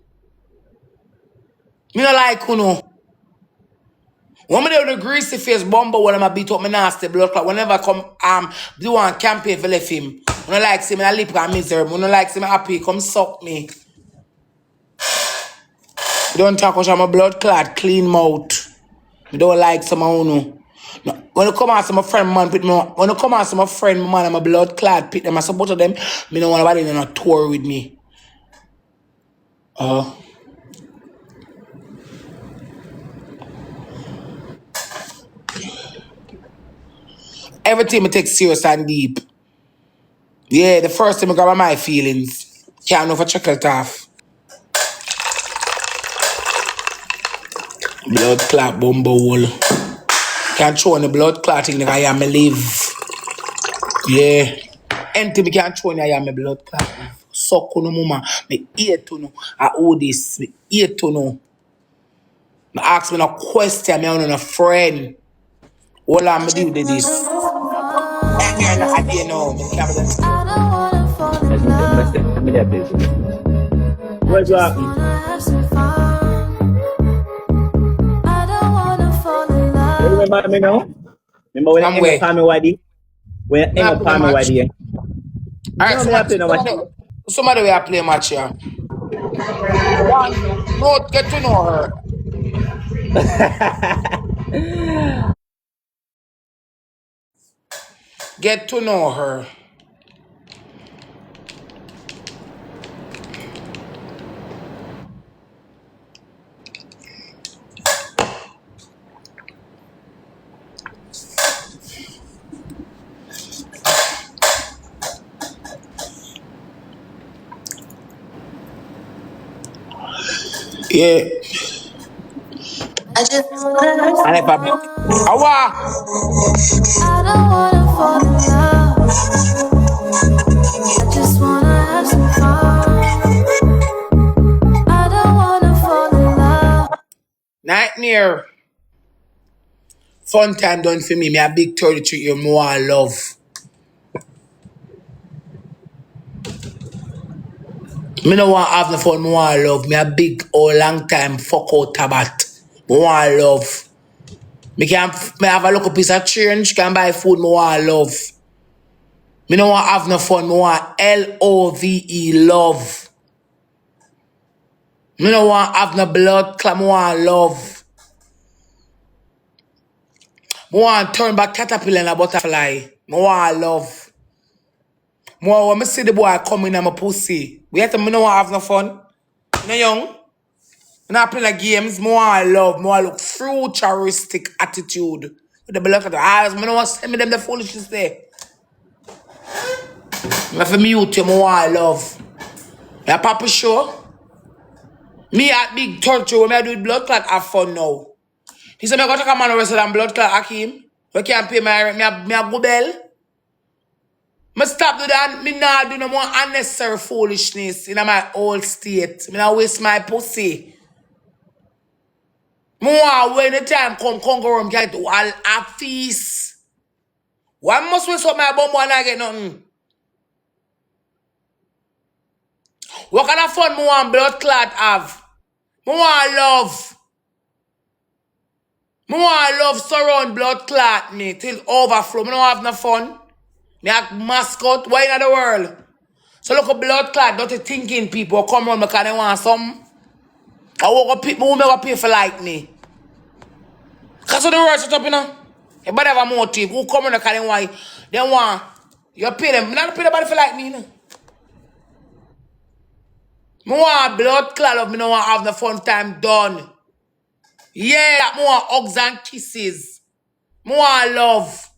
not like Uno. When I do the greasy face bomber when I beat up my nasty blood clot, whenever I come do one campaign for left him. When I like see me I lip and miserable. When I like see me happy, come suck me. You don't talk about my blood clot, clean mouth. You don't like someone who no. When you come out to my friend man, put me on. When you come out to my friend man and my blood clot, pit them, I support them, me don't want nobody on a tour with me. Everything me take serious and deep. Yeah, the first time I grab my feelings. Can't know if I check it off. Blood clot bumbo hole. Can't show on the blood clotting like I am me live. Yeah. Anything me can't show on I am me blood clot. Suck on no mama. Me eat to know. I owe this. Me eat to know. Me ask me no question. Me on a friend. All I'm do with this. I didn't know. Me can't be What's up? You remember me now? Remember when I hang up on me Wadi? When I hang up on me Wadi? Alright, somebody will play match here. One, no, get to know her. Get to know her. Yeah. I just wanna Awa. I don't wanna fall in love. I just wanna have some fun. I don't wanna fall in love. Nightmare. Fun time done for me. Me a big 33-year more love. Me no want have no fun, more love. Me a big or long time fuck out tabat. More love. Me have a little piece of change, can buy food, more love. Me no want have no fun, more LOVE love. Me no want have no blood clot, more love. Me want turn back caterpillar and a butterfly. More love. More when me see the boy coming in my pussy. We have to me no want have no fun. You know young? Me not play the games, more love, more look futuristic attitude. With the blood at the eyes, me no want send me them the foolishness there. Me have to mute you, more love. Yeah, Papa sure. Me at big torture when I do with blood clot have fun now. He said me go take a man arrested and blood clot Hakim. We can't pay my rent, me a go bell. Me stop do that, me not do no more unnecessary foolishness in my old state. Me not waste my pussy. More when the time come go home get all a feast. Why must waste up my bum when I get nothing? What kind of fun more blood clot have? More love. More love surround blood clot me till overflow. Me don't have no fun. Me a mascot. Why in the world? So look at blood clot, dirty thinking people come around because they want some. I walk up people who never pay for like me. Because of the words set up, you know. Everybody have a motive. Who come around because they want you pay them. Not pay nobody for like me, you know. I want blood clot of me, no want have the fun time done. Yeah, I want hugs and kisses. I want love.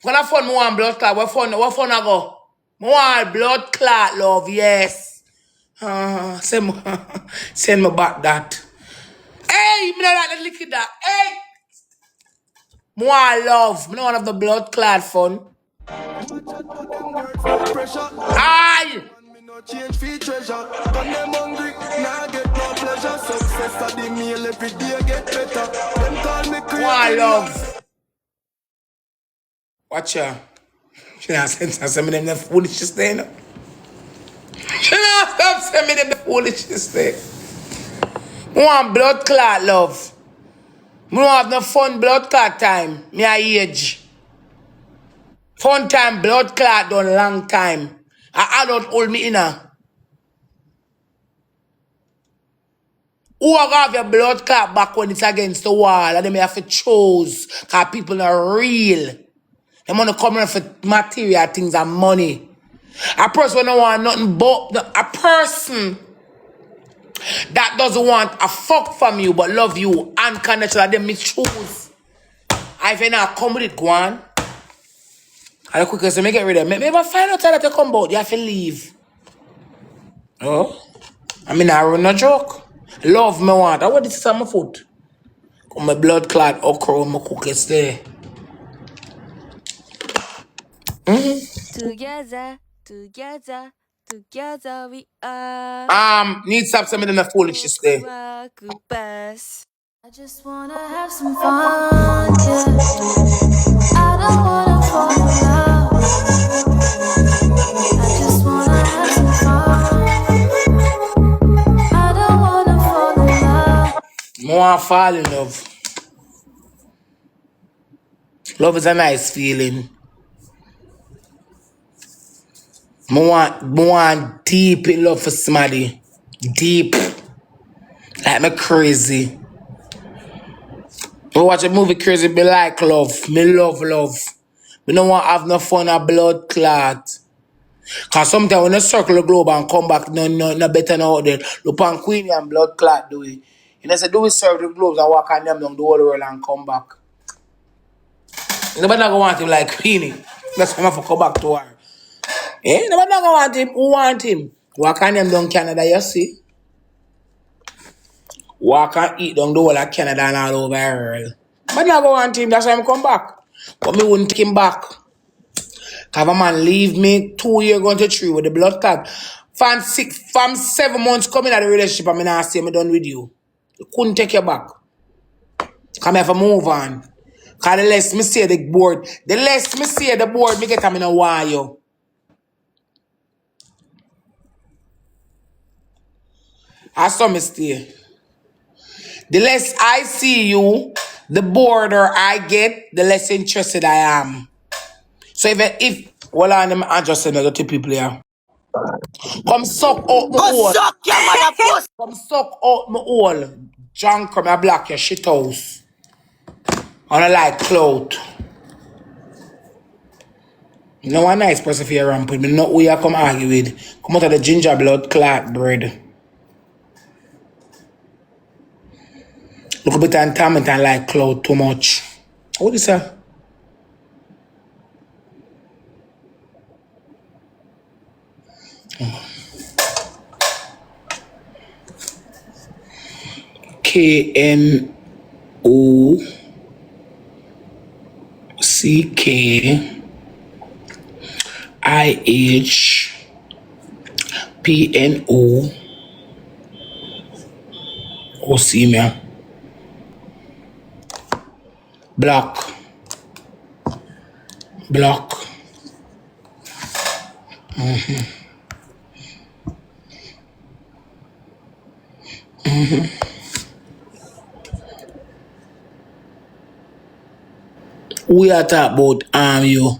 When I fun, I want blood clot. What fun I go? I want blood clot love, yes. Send me back that. Hey, me not like the liquid that. Hey! I want love. I don't want have the blood clot fun. Aye! Change fee treasure, when them hungry, now get no pleasure. Success of the meal every day get better. Them call me crazy. One love. Watch her. She not send me them the foolishness there, no? She not stop sending me them the foolishness there. I want blood clot love. I don't have no fun blood clot time. Me a age. Fun time blood clot done long time. I don't hold me in a. Who are have your blood clot back when it's against the wall and they may have to choose because people are real. They want to come around for material things and money. A person don't want nothing but a person that doesn't want a fuck from you but love you unconditional. They may choose. I if you not come with it, go on. And the quickest to make get rid of it. Maybe find out that you come out, you have to leave. Oh? I mean, I run a joke. Love me want. I want this on my foot. Come my blood clot okra my cookies there. Together we are. Need to stop sending them the foolishness there. I just wanna have some fun, yeah. I don't wanna fall in love. I just wanna have some fun. I don't wanna fall in love. More fall in love. Love is a nice feeling. More deep in love for somebody. Deep. Like me crazy. I watch a movie crazy, be like love. Me love. Me don't want to have no fun or blood clot. Cause sometimes when you circle the globe and come back, no better now out there. Look on Queenie and blood clot do it. You know, say do we circle the globes and walk on them down the whole world and come back. Nobody not gonna want him like Queenie. That's why I'm gonna come back to her. Eh? Nobody not gonna want him. Who want him? Walk on them down Canada, you see? Walk and eat down the whole of Canada and all over the world. But not gonna want him, that's why I'm come back. But me wouldn't take him back. Cause a man leave me 2 years going to 3 with the blood clot. From 7 months coming out of the relationship and me not say me done with you. You couldn't take you back. Cause me have to move on. Cause the less me see the board, me get them in a while. I saw me stay. The less I see you, the border I get, the less interested I am. So if well I'm just saying to people here. Come suck out my hole. Suck your mother pussy. Come suck out my hole. Junk come and block your shit house. And I like clout. You know a nice person for your rampant. Me not who you come argue with. Come out of the ginger blood clot bread. Look a bit of talent and like clout too much. What is that? KNOCKIHPNO. See me. Block. We are talking about you.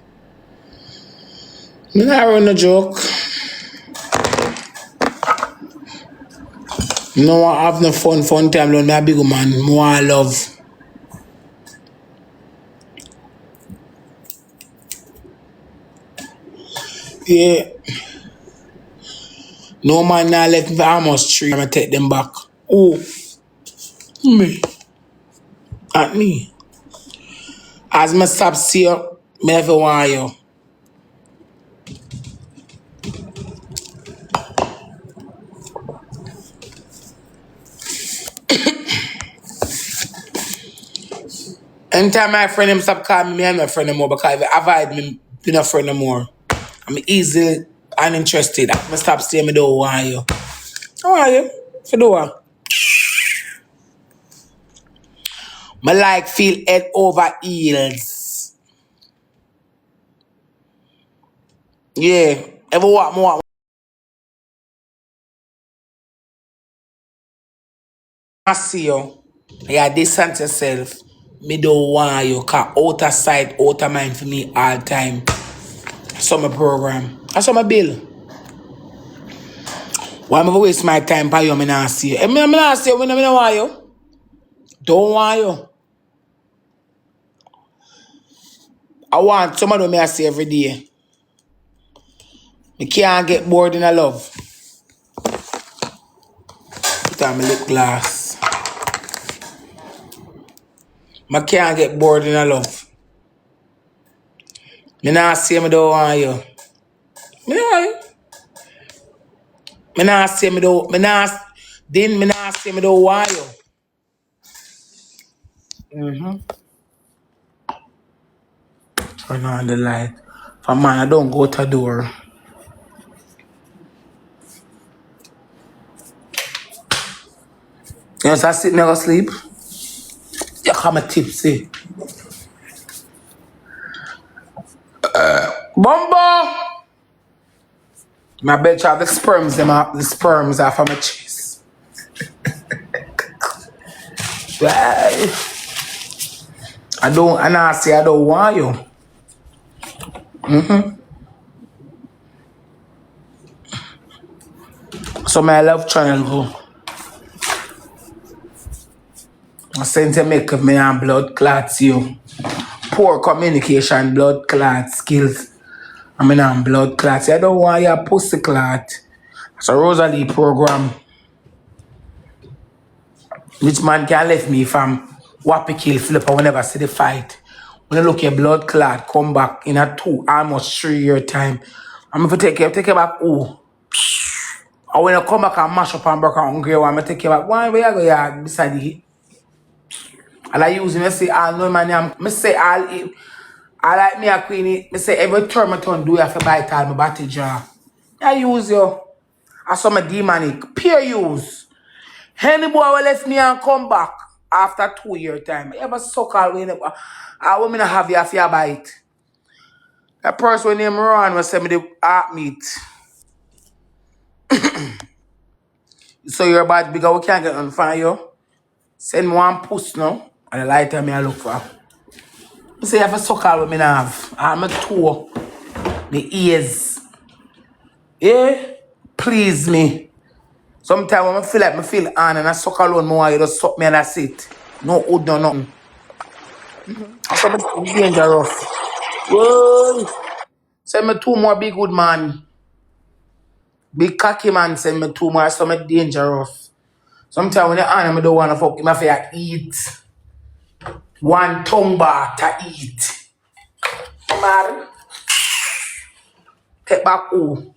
Me not run no joke. No one have no fun time. Lord, me a big man. More love. Yeah. No man now left me for almost 3. I'ma take them back. Oh, me. At me. As me stop see you, me never want you. Anytime my friend him stop calling me, I'm not friend no more because if I avoid me, be not friend no more. I'm easily uninterested. I must stop saying me don't want you. How are you? For do what? My like feel head over heels. Yeah. Ever what more? I see you. Yeah, distance yourself. Me don't want you. Cause out of sight, out of mind for me all time. Summer program. I saw my bill. Why am I waste my time by you? I not see you. I not see you when I don't want you. Don't want you. I want someone who me I see every day. Me can't get bored in a love. Put on my lip glass. I can't get bored in a love. Me not say me don't want you. Me don't want you. Me not say me don't. Me not say me don't want you. Turn on the light. For man, I don't go to the door. You know, so I sit never sleep. You come a tipsy. Bumbo! My bitch have the sperms off of my chest. Right. I not say I don't want you. So my love triangle. I sent a make of me and blood clots you. Poor communication, blood clot skills. I mean I'm blood clots. I don't want your pussy clot. So Rosalie program. Which man can left me from Wappy kill flipper whenever see the fight. When I look at blood clot, come back in a 2, almost 3 year time. I'm gonna take you back. Oh. Or when I come back and mash up and break and hungry, I'm gonna take you back. Why where you go yeah beside the and I use me say all no man me say all I like me a queenie, me say every turn I turn do you have to bite all my body jaw. I use you. I saw my demonic. Pure use. Any boy will left me and come back after 2 year time. You ever suck all way I want me to have you for your bite. That person named Ron was send me the heart meat. So you're bad because we can't get on fire. Send me one puss now. And the lighter me I look for. I say you have a suck all me have. I'm a toe. My ears. Yeah? Please me. Sometimes when I feel like I feel on and I suck alone more, you just suck me and that's it. No hood, no nothing. Something dangerous. Whoa. Send me 2 more big good man. Big cocky man send me 2 more, something dangerous. Sometimes when you're on, I don't want to fuck him, I feel like eat. One tongue bar to eat. Man. Take back who?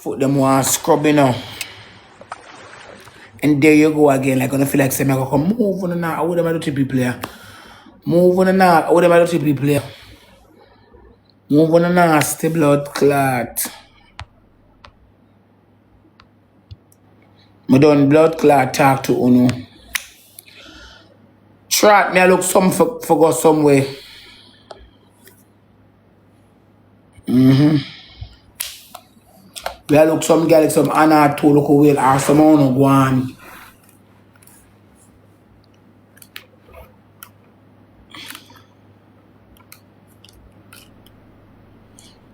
Foot them one scrubbing now. And there you go again. Like, I feel like saying, I go come move on the knock. I would have the TP player. Move on the knock. I would have the TP player. Move on the nasty blood clot. I done blood clot talk to Uno. Try me, I look some for go somewhere. We look some girl like some Anna to look away or some Uno go on.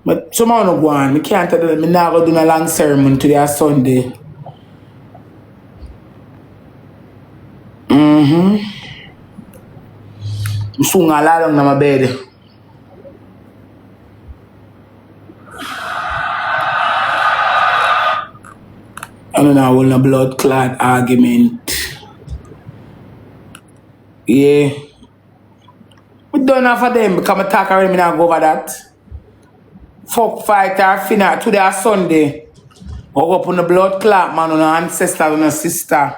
But some Uno go on. I can't tell them, I'm not going to do a long ceremony today or Sunday. I'm soon a lot on my bed. I don't know, I a blood clot argument. Yeah. We done enough of them because I talk already, me not go over that. Fuck fight or finna today or Sunday. Go up on the blood clot, man, on the ancestor, on the sister.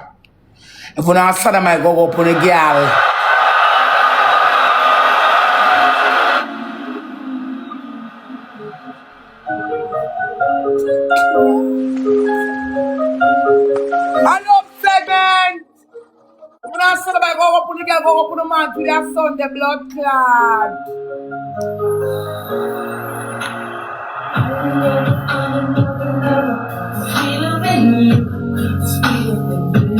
If you not sad, I might go up on the girl. I love segment. If you not sad, I might go up on the girl, go up on the man today or Sunday, blood clot.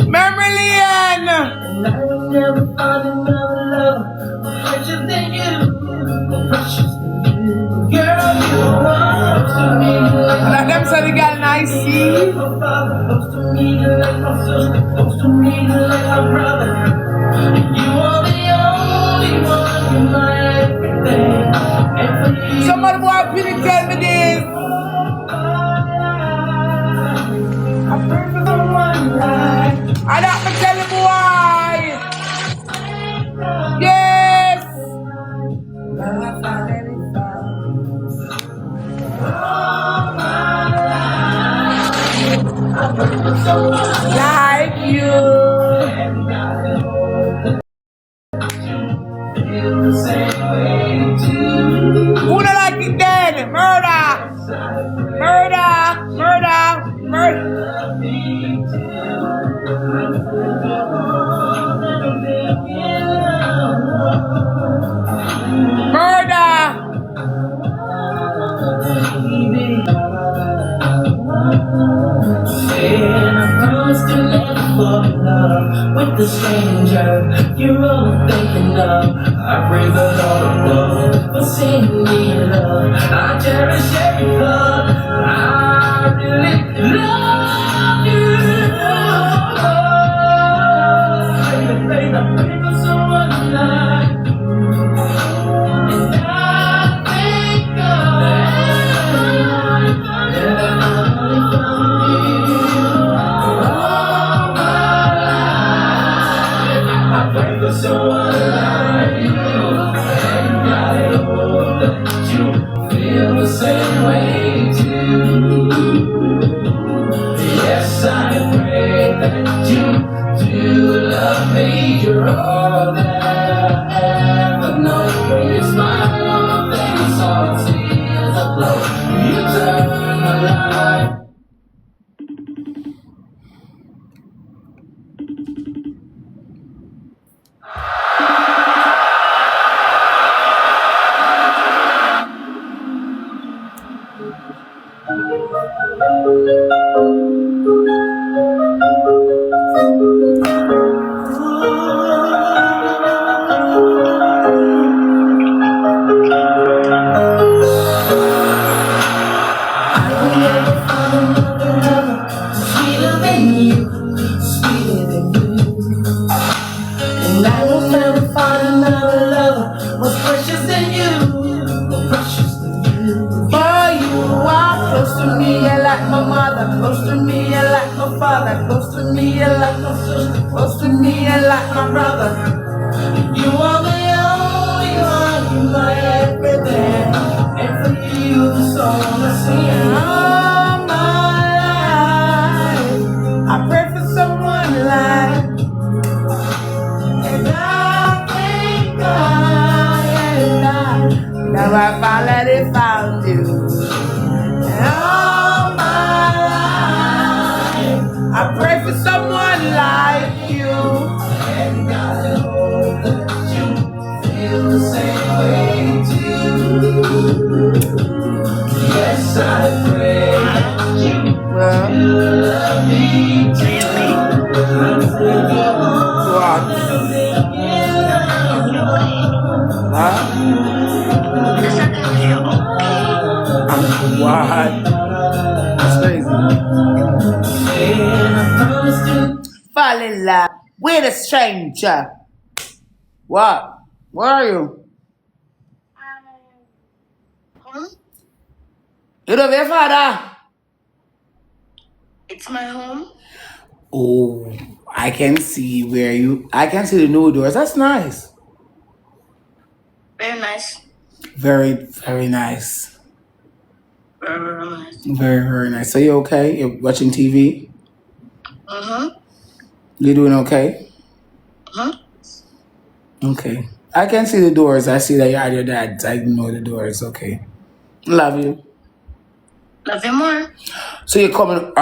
Memory Lane. And I will never find another love more precious than you, more precious than you. Girl, you are close to me. Like them say the girl nice, see? Close to me, like my sister, close to me, like my brother. You are the only one in my everything. Somebody want to tell me this. I pray for someone like I don't have to tell you why. Yes. Like you. Who don't like it then? Murder. Murder. Murder. Murder. Murder. And I promise to never fall in love with a stranger. You're all I'm thinking of. I pray the Lord above for seeing me in love. I cherish every love. I really love you. Baby, I pray for someone like you. And I think someone like you, and I hope that you feel the same way too. Yes, I pray that you do love me. You're all that I ever know. When you smile on my face, all tears are flow. You turn my life. Now I finally found you. And all my life, I pray for someone like you. And God, I hope that you feel the same way too. Yes, I pray that you love me too. What? Huh? What? That's crazy. Fall in love with a stranger. What? Where are you? Home? You love your father? It's my home. Oh, I can see where you. I can see the new doors. That's nice. Very nice. Very, very nice. Very, very nice. Very, very nice. So you okay? You're watching TV? You doing okay? Okay. I can see the doors. I see that you had your dad. I know the doors. Okay. Love you. Love you more. So you're coming.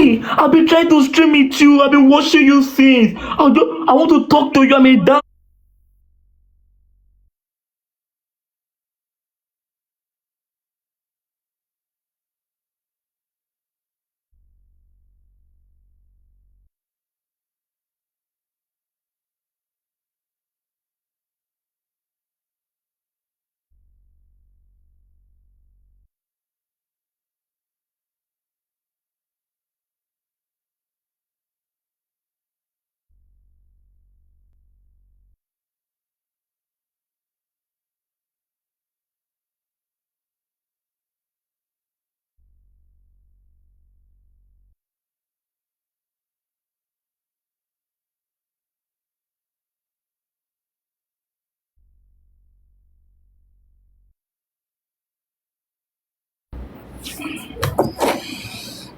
I've been trying to stream it too. I've been watching you since. I want to talk to you. I'm a dance.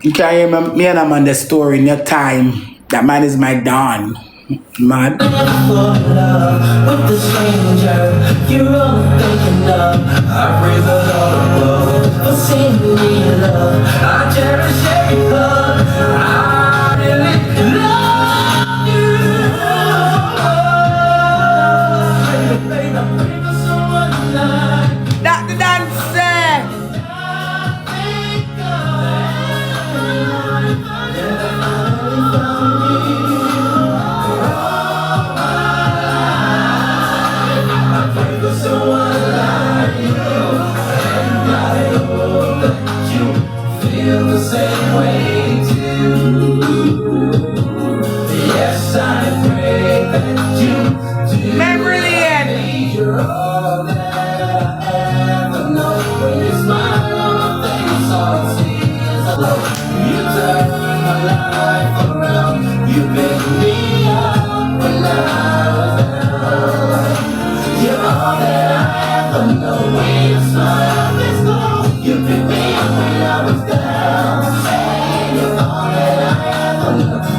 You can hear me and I'm on the story in your time. That man is my Don. Man. With the stranger, you're all I'm thinking of. I pray the Lord above for seeing me in love. I cherish every hug. I really love you. Baby, I pray for someone like Dr. Dancer. feel the same way too.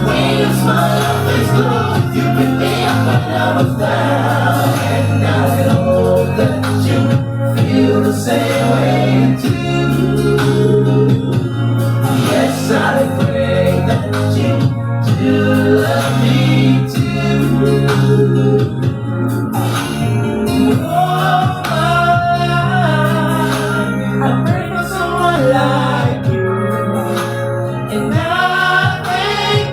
When your smile face glow, you pick me up when I was down. And I hope that you feel the same way too. Yes, I pray that you do love me too. Oh, I pray for someone like you. And I think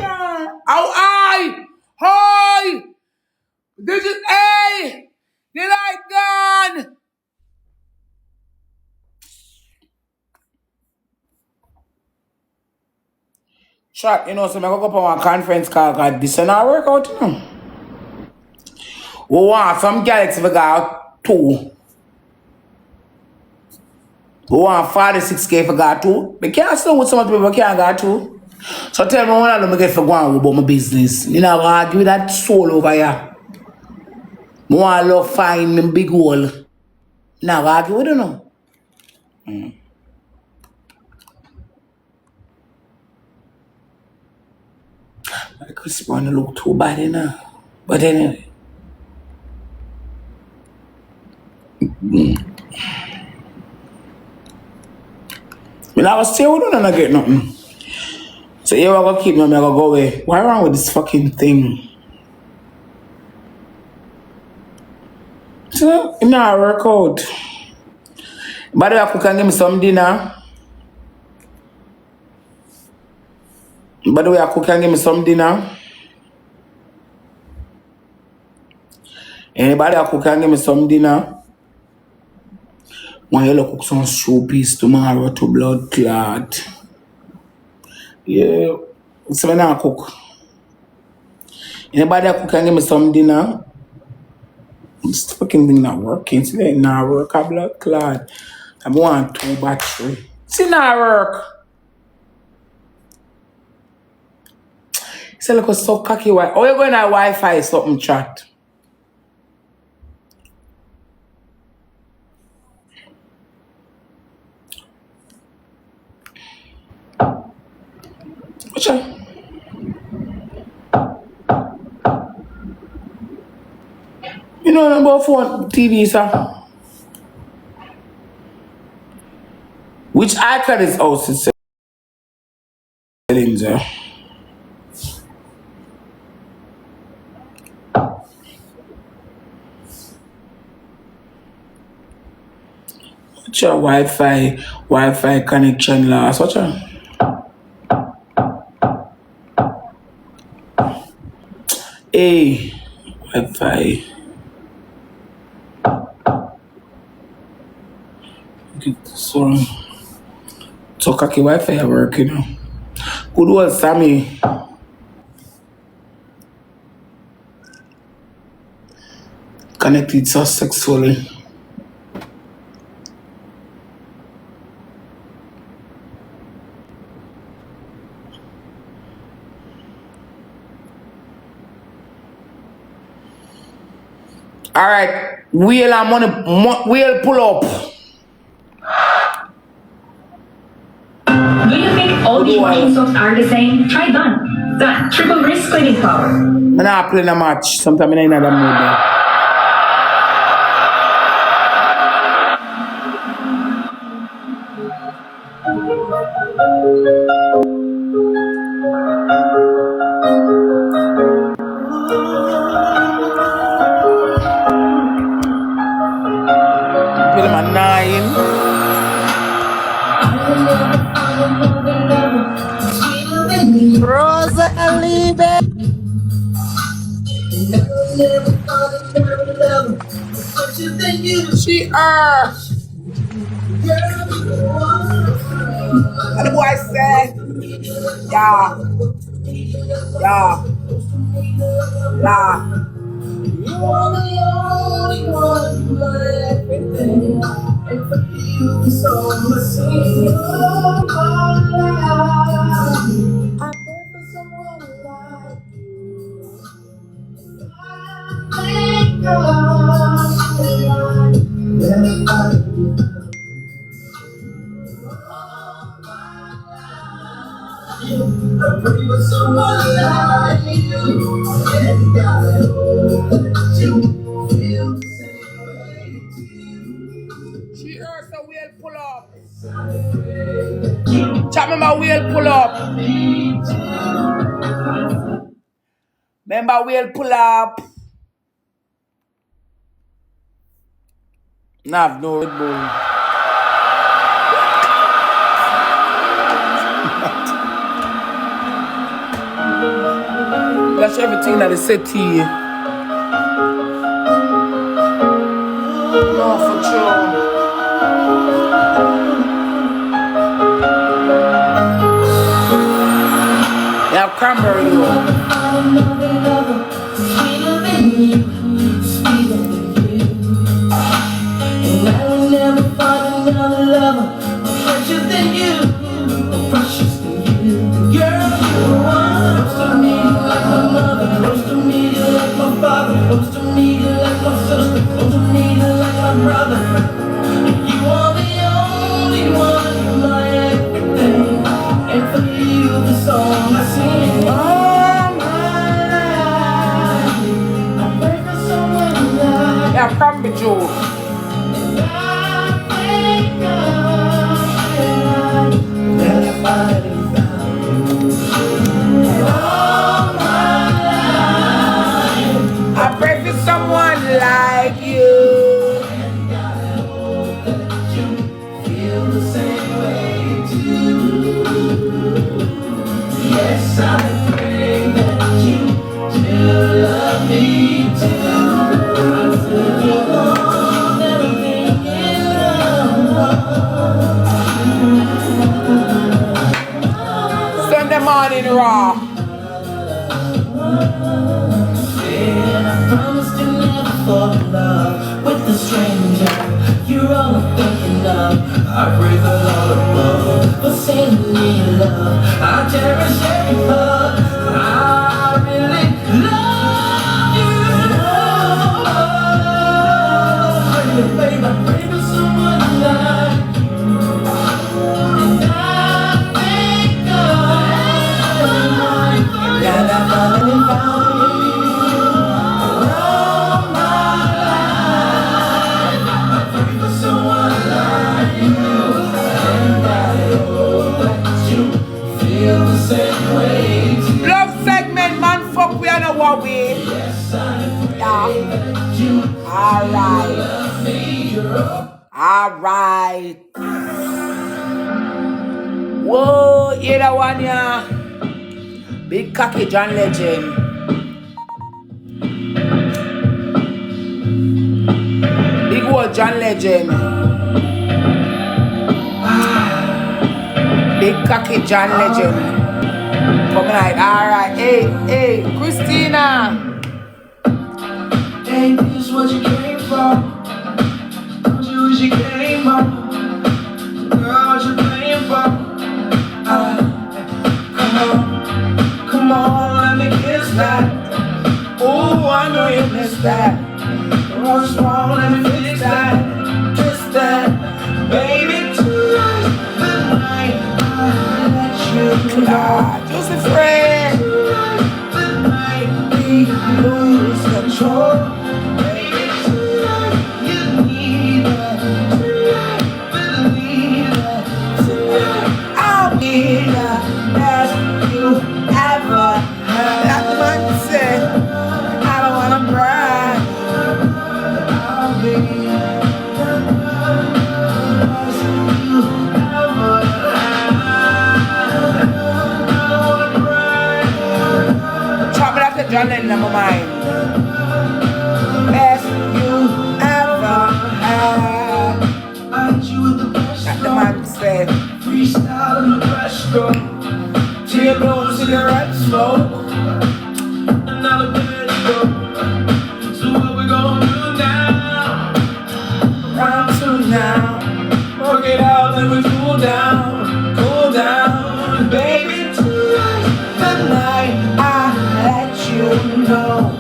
Ow, I! Hi! This is A! The light gone! Shot, you know, so I go up on a conference call, God, this and I work out, you know. We want some Galaxy we got 2. We want 46K for got 2. We can't still with some people we can't got 2. So tell me when I don't get for going about my business. You know, I argue with that soul over here. I want to love find them big hole. Now I argue with you know. I could want to look too bad, you know. But anyway. I was still with you and I get nothing. So you are going to keep me, I'm going to go away. Why wrong with this fucking thing? So, it not work out. By the way, I can give me some dinner. By the way, I can give me some dinner. Anybody who can give me some dinner? Want you to cook some stew piece tomorrow to blood clot. Yeah, so when I cook. Anybody who can give me some dinner? This fucking thing not working. See, it not work. A blood clot. I want 2 battery. See, not work. See, look, so cocky. Oh, you're going to Wi-Fi something chat. Watch out. You know about phone TV, sir? Which icon is also selling, sir? Watch your Wi-Fi connection loss. Watch out. Hey, Wi-Fi. So cocky Wi-Fi at work, you know. Good old Sammy. Connected successfully. All right, we'll pull up. Do you think all dishwashing soaps are the same? Try Dawn. Dawn, triple wrist cleaning power. I'm not playing a match. Sometimes I'm in another mood. Put him at 9. Rosalie, baby. She and the boy said, yeah. You are the only one who everything, and for you so much I pray for someone like you. Thank God I pray for someone like you. And I hope that you feel the same way too. She heard the wheel pull up. Chat me my wheel pull up. Remember wheel pull up. Nah, no Red Bull. That's everything that is said to you. No, for sure. Yeah, cranberry. Another lover, sweeter than you, sweeter than you. And I will never find another lover more precious than you, more precious than you. Girl, you are close to me like my mother, close to me like my father, close to me like my sister, close to me like my brother. You are the only one in my everything, and for you the song I sing. All my life, I pray for someone like Yeah, cranberry Joe. I pray for someone like you. And I hope that you feel the same way too. Yes, I pray that you do love me too. I feel you want everything in love. Sunday morning raw. And I promise to never fall in love with a stranger. You're all I'm thinking of. I praise the Lord above for sending me love. I cherish every hug. I really love you. Baby, I pray for someone like you. And I thank God that I finally found you. Love segment, man, fuck, we are not what we. Yeah. Alright. Alright. Whoa, hear that one, yeah. Big cocky John Legend. Big old John Legend. Big cocky John Legend. Come on, alright. Hey, Christina. Hey, this is what you came from. Don't you wish you came home? Girl, what you playing for? Come on, let me kiss that. Oh, I know you missed that. What's wrong? Let me fix that. Kiss that. Baby, tonight, the night I let you go. Joseph Ray. Tonight, the night we lose control. Baby, tonight you need that. Tonight, believe that. Tonight, I'll be the best you ever had. That's the man to say. I don't wanna brag. I'll be the best you ever had. I don't wanna brag. Chop it up to John Lennon in my mind. Best you ever had. I hit you with the best That's the man to say. freestyle in the restaurant. Tear blown cigarette smoke. Another bed to go. So what we gonna do now? Round two now. Work it out, then we cool down. Cool down. Baby, tonight, the night I let you know.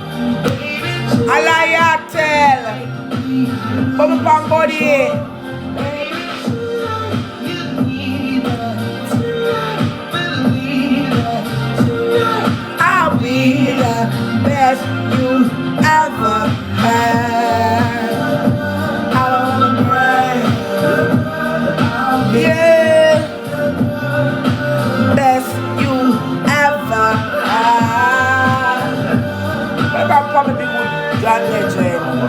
Baby, tonight. I lie, I tell. Come up, body. Baby, tonight, you need that. Tonight, believe that. best you ever had. I don't wanna brag. Yeah, best you ever had. What about probably big with John Legend?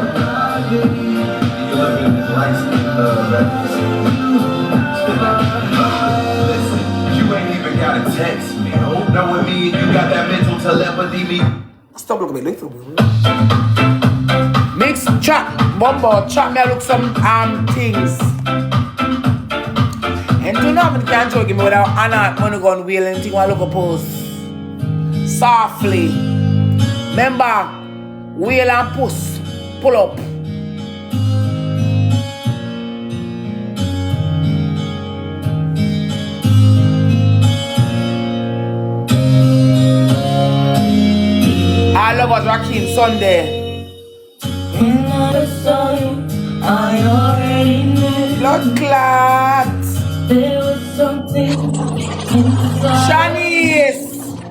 Listen, you ain't even gotta text me. Know with me, you got that mental telepathy. Me. Stop looking at me, little bit. Mix chat, bumbo, chat me look some things. And do not can joke me without Anna money gun wheel and thing I look a post. Softly. Remember, wheel and push. Pull up. I love us Rakim Sunday. When I saw you, I already knew Blood clot. there was something inside. Shanice.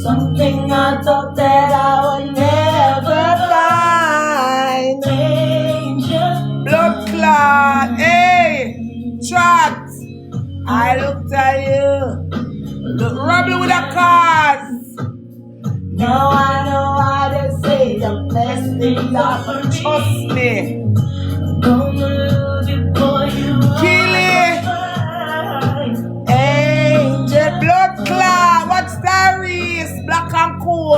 Something I thought that I would never find. Angel. Blood clot. Hey. Trot. I looked at you. Look, rubbing with a cause. Now I know how to say the best things are for me. Trust me. Gonna lose you, boy, you Kill it. are. Angel. Blood clot. What's that race? Black and cool.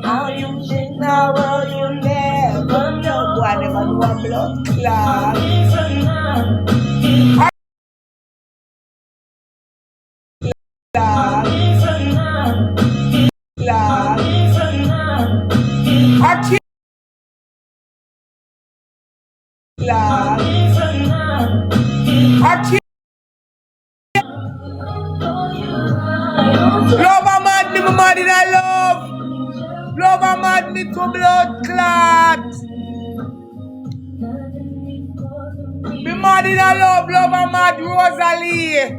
How you think now, well, you never know. I never do a blood clot. Love a mad me, my mad in a love. Love a mad me to blood clot. Me mad in a love a mad Rosalie.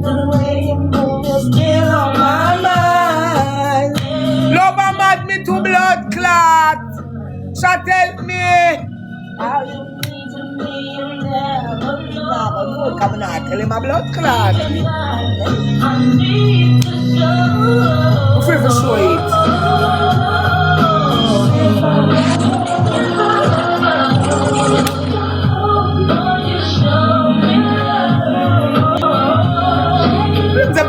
The way you move is still on my mind. Love a mad me to blood clot. So tell me. How you need to me, you never know. You come and tell him a blood clot. I need to show. I'm free for show it.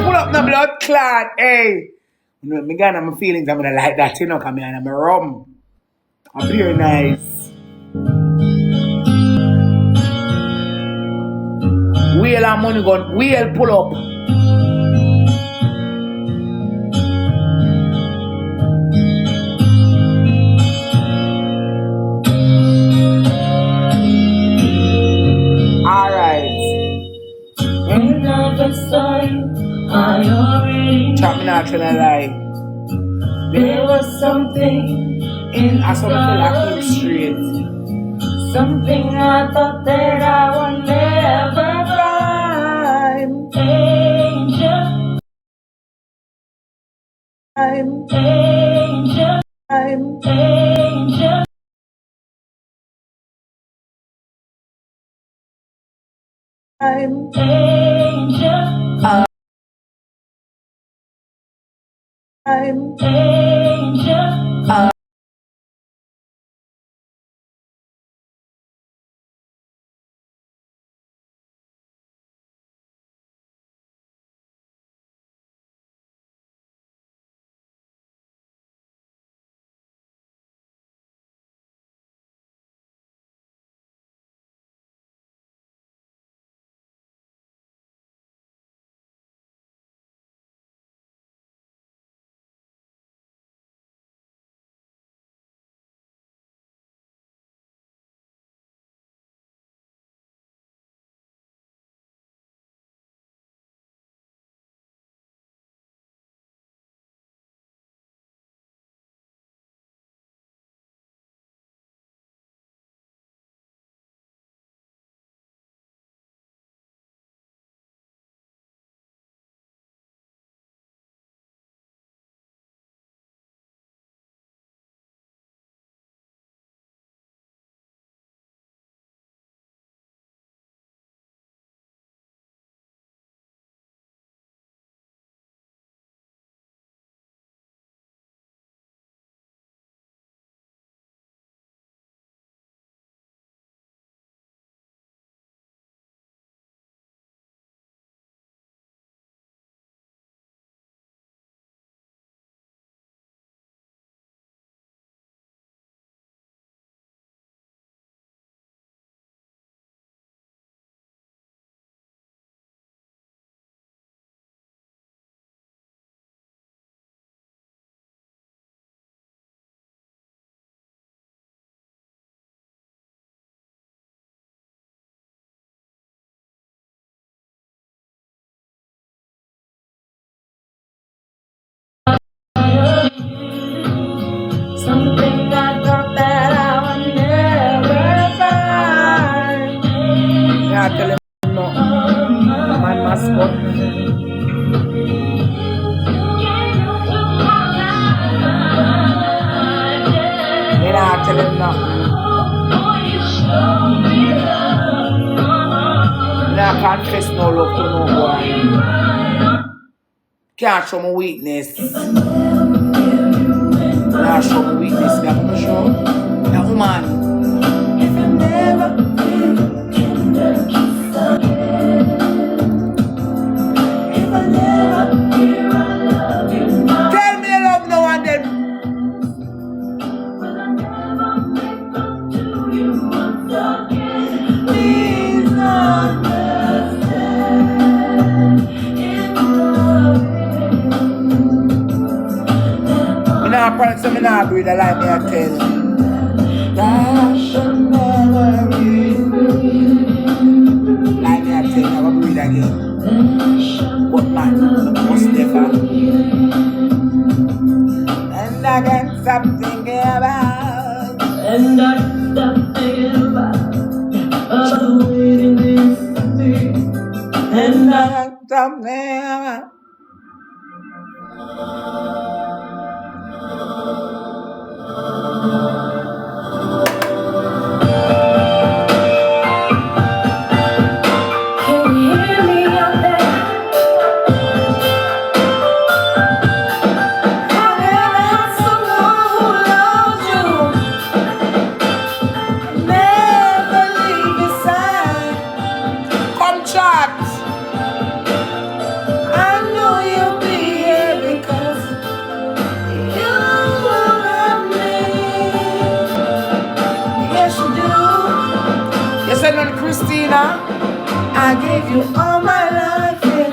Pull up the blood clot, hey. You know, me got my feelings, I'm gonna like that, you know, come here and I'm a rum. I'm very nice. Wheel and money gun, wheel pull up. Alright. When I first saw you, I already Chop me not tell a lie. there was something in I saw me feel like him straight. something I thought that I would never find. Angel, angel, angel, angel. Ascot. Then I tell him now. I confess no love to no boy. Can't show my weakness. Can't show my weakness. I can show a woman. If you never tell me you love no one then. I'm not breathe a lie, me I tell you. That should never be. Like me I tell you, I will breathe again. But man, must never. And I can't stop thinking about. And I can't stop thinking about. Oh, waiting this thing. And I can't stop thinking about. Christina, I gave you all my life, yeah,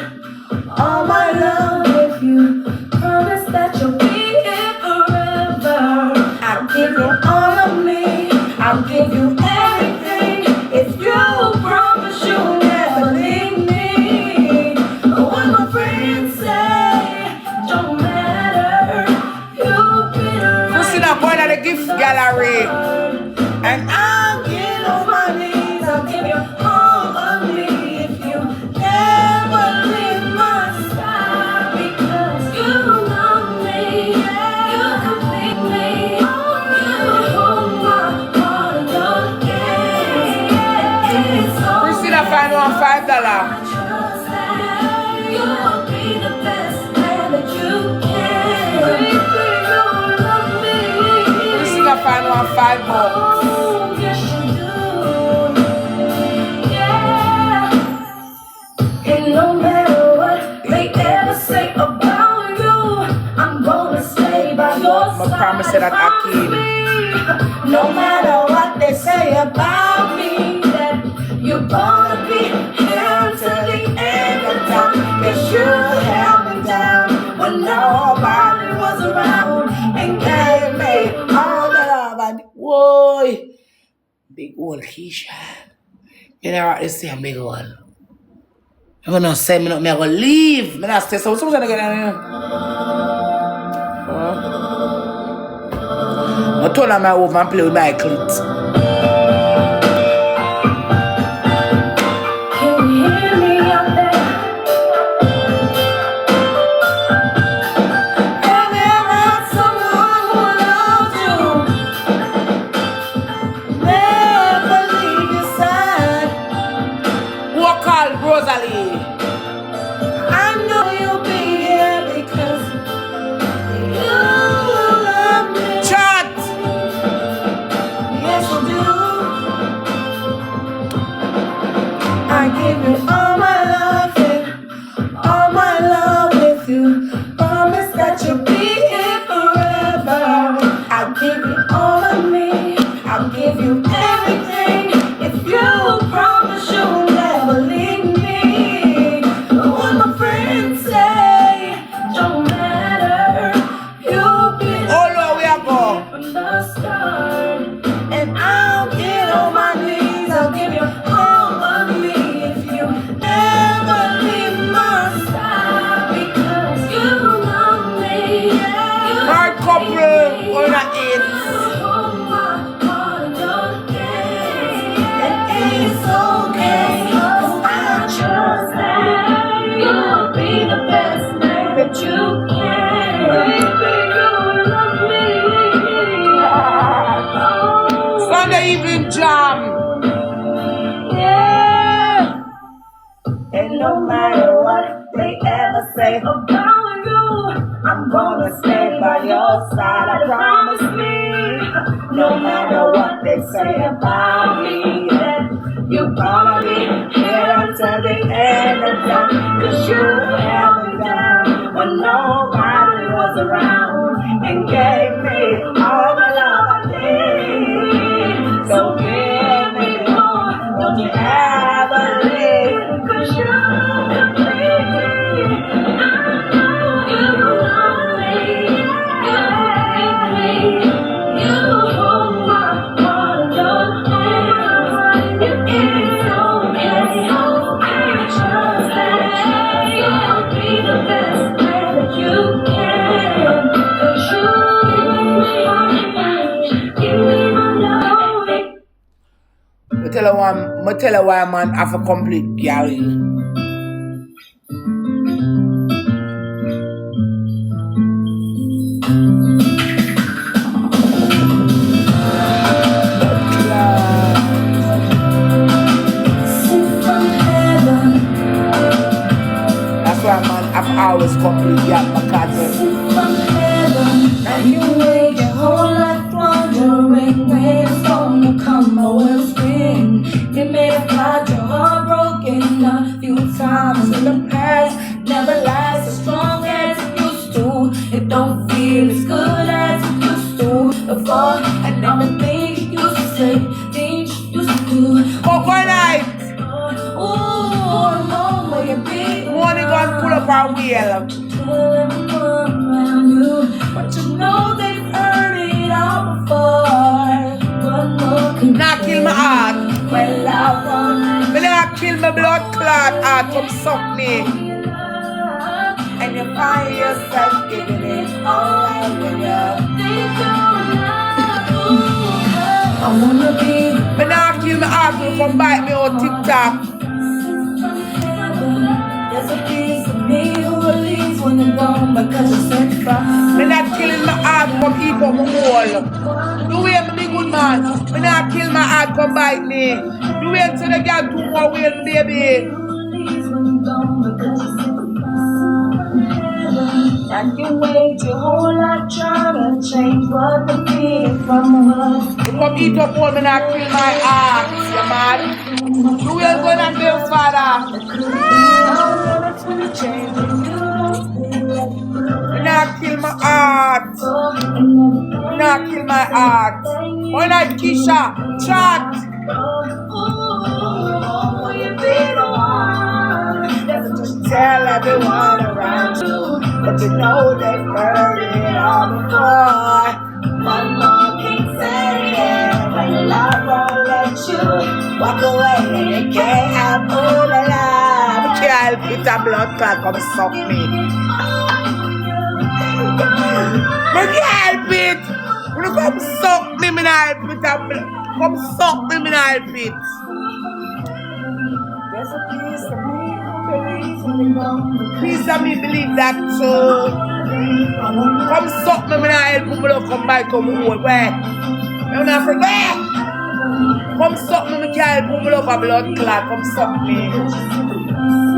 all my love. If you promise that you'll be here forever, I'll give you all of me, I'll give you everything. If you promise you'll never leave me, what my friends say don't matter. You've been around. Christina, point at the gift gallery, and I'll get on my knees. I'll give you all of me if you never leave my side, because you love me, you complete me, you hold my heart again. Christina, find $5. You'll be the best man that you can. You love me. Christina, find $5. No matter what they ever say about you, I'm gonna stay by your side. I promise that Akeem. No matter what they say about me, that you're gonna be here till the end of time. Cause you held me down when nobody was around and gave me all the love I need. Whoa, big old Keisha. You know what they say, a big one. I'm gonna say me not me I gonna leave. Me not stay. So what's gonna get in here? I turn on my over and play with my clit. Can you hear me out there? Have you ever had someone who loves you? Never leave your side. Who called Rosalie? they ever say about you. I'm gonna stay by your side, I promise me. No matter what they say about me, yeah, you're gonna be here until the end of time. 'Cause you held me down when nobody was around and gave me all the love I need. So give me more, don't you ever leave, 'cause you're complete. You love me, you hold my heart in your hands. It is okay, I trust that you'll be the best man that you can. 'Cause you give me my love. I tell her why man have a complete girl. That's why man have always complete girl because Now you wait your whole life wondering when it's gonna come or will spring. You may have got your heart broken a few times in the past. Never lasts as strong as it used to. It don't feel as good as it used to before. And everything you used to say, things you used to do. Cocoa night. Ooh, no, where you be? Morning gonna pull up our wheel. Around you, but you know they've heard it all before. What more can Not kill my heart. well, I want Me not kill my blood clot heart. Come suck me. and you find yourself giving it all when you think you're I wanna be Me not kill my heart. Will come bite me on TikTok. There's a piece of me who believes when you're gone because you're set fire. Me not killing my heart. Come eat up my wall. Do way me be good man. Me not kill my heart. Come bite me. Do way till the girl 2 more wheel, baby. And you wait your whole life trying to change what they feel from us. You come eat up all. Me not kill my heart. You mad? Do way gonna do, father. Me not kill my heart. Me not kill my heart. When I Keisha chat. Tell everyone around you, but you know they've heard it all before. One more can say it, when your love won't let you walk away and you can't have all the love. Me can't help it. A blood clot come suck me. Me can't help it. When you come suck me, me not help it. Come suck me, me not help it. There's a piece of me who believes when you're gone. Please let me believe that too. Come suck me, me not help you. Me don't come back, come home. Where? You not forget. Come suck me, me can't help you. Me don't have blood clot. Come suck me.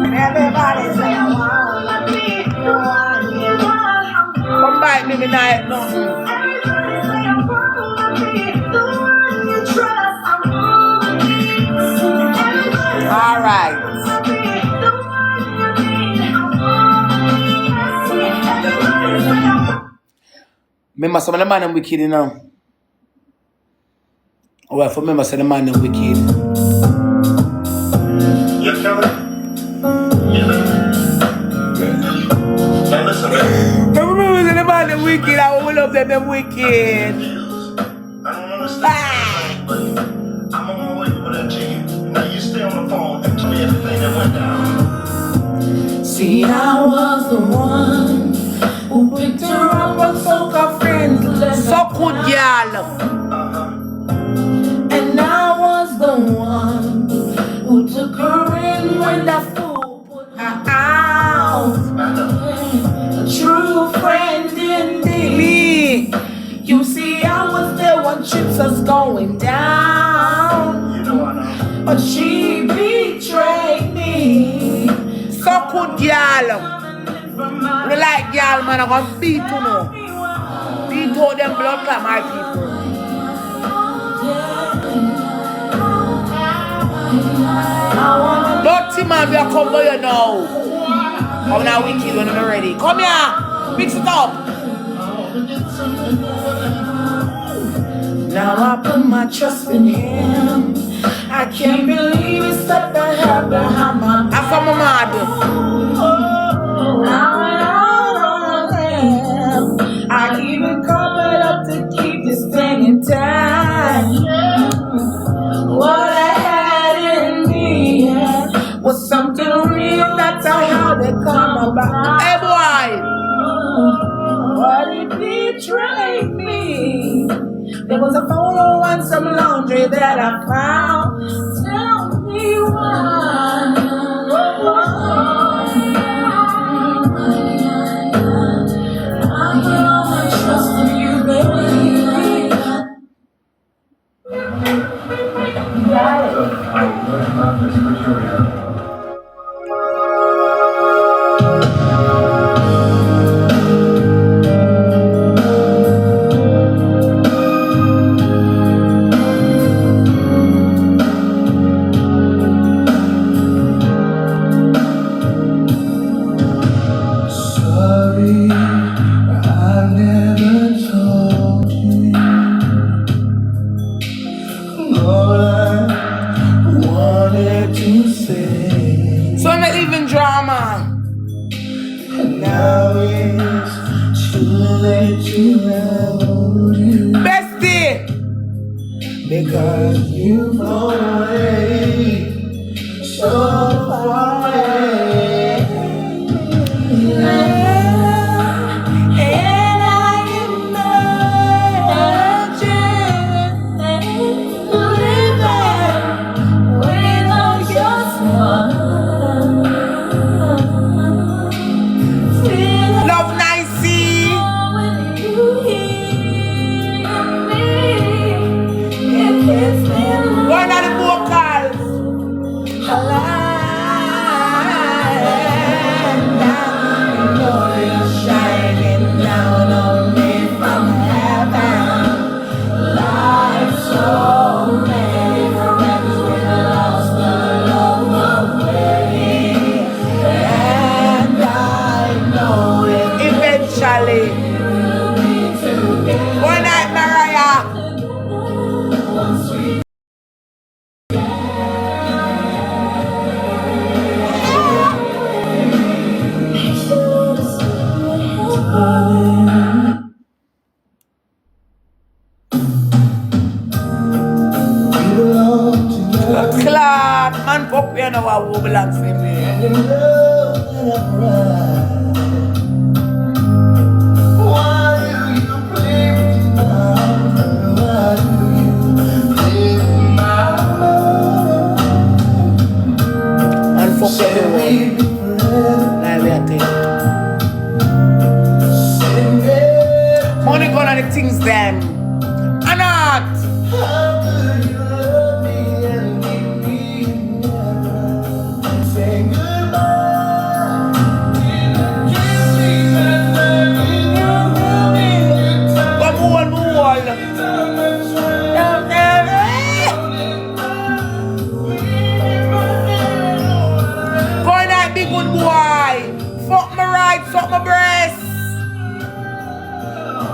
And everybody say I wanna be the one you want. Come back, me not help nothing. Everybody say I wanna be the one you trust. I wanna be. Everybody say All right. I wanna be the one you need. I wanna be. Everybody say I Remember some of the man them wicked, you know. Oh, well, for remember some of the man them wicked. You feel it? Now listen, man. I remember some of the man them wicked. I will love them wicked. I don't understand, but I'm on my way over there to you. Now you stay on the phone and tell me everything that went down. See, I was the one who picked her up and soak her friends. So good, girl. And I was the one who took her in when that fool put her out. A true friend indeed. Me. You see, I was there when chips was going down. You know I know. But she betrayed me. So good, girl. You like girl, man, I'm gonna beat you now. Beat all them blood clot, my people. Dirty man, we are come by you now. I'm not wicked when I'm ready. Come here, mix it up. Now I put my trust in him. I can't believe it's stuff that happened behind my back. I'm from my mad. I even covered up to keep this thing intact. What I had in me was something real. That's how they come about. Hey boy, but it betrayed me. There was a photo and some laundry that I found. Tell me why. I put all my trust in you, baby. so I'm not even drama. Now it's too late to hold you Bestie, because you've flown away, so far away. And I imagine living without your smile. love nicey. One of the vocals. Shining down on me from heaven, like so many friends we lost along the way, and I know it Eventually. will be together. One night, Mariah. Clark, man, fuck me, I know who belongs to me. And fuck everyone. Like we are money gone on the things then. And not. Fuck my right, fuck my breast.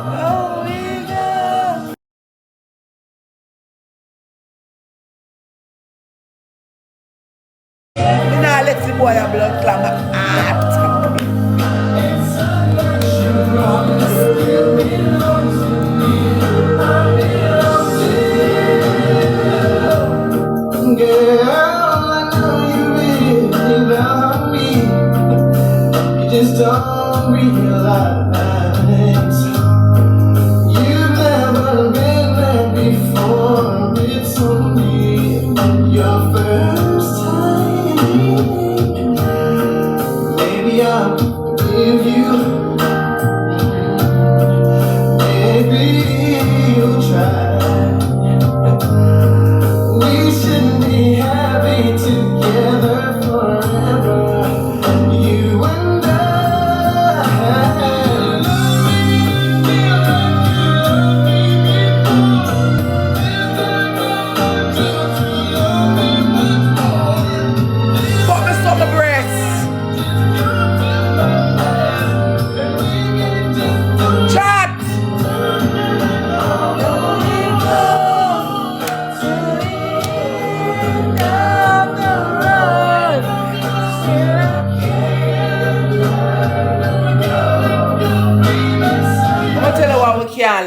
Oh, we go. You know, let's see boy a blood clot my heart. Girl, I know you really love me. You just don't realize you've never been there before. It's only your first time. Maybe I'll give you. Maybe you'll try. We should be happy together forever. You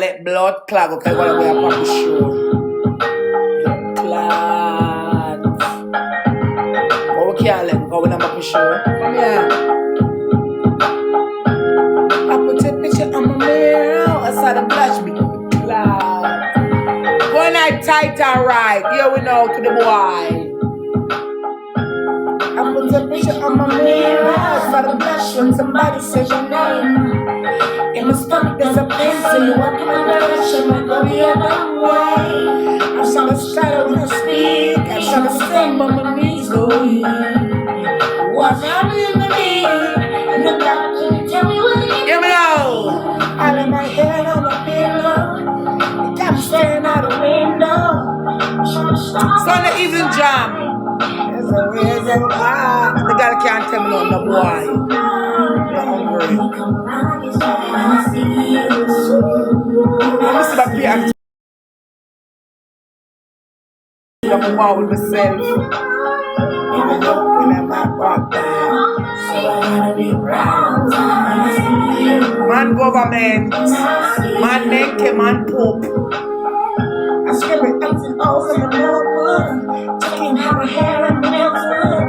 let blood clot. Okay, what we are probably sure. Blood clot. But we can't let because we're not probably sure. Yeah. I put a picture on my mirror. I saw the blush big cloud. One night tight and right. Here we know to the boy. I put a picture on my mirror. I saw the blush when somebody said your name. In my stomach there's a pain, so you walk in my direction, might go the other way. I saw the shadow when I speak. I saw the stain on my knees going. What's happening to me? And the doctor, can you tell me what it is? Give me now. I lay my head on the pillow. The cat staring out the window. Sunday evening jam. There's a reason why. The girl can't tell me nothing, the boy. You're hungry. I'm just here. I'm wow with myself. Even though when I'm at work time, so I gotta be proud. Man government, man naked, man poop. I scrape it up and O's in the notebook, checking how my hair and nails look.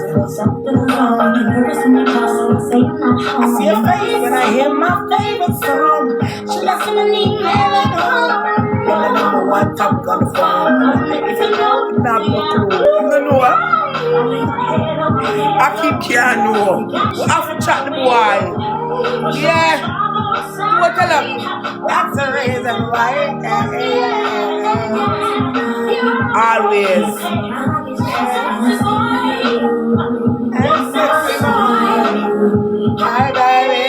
There's something wrong, you nervous in your house, so I'm saying I see her face when I hear my favorite song. She left in an email at home. You're the number one top gun phone. If you know, not no clue. You know what? I keep can't know. We have to chat the boy. Yeah. What tell him? That's the reason why. Always. Hi, baby.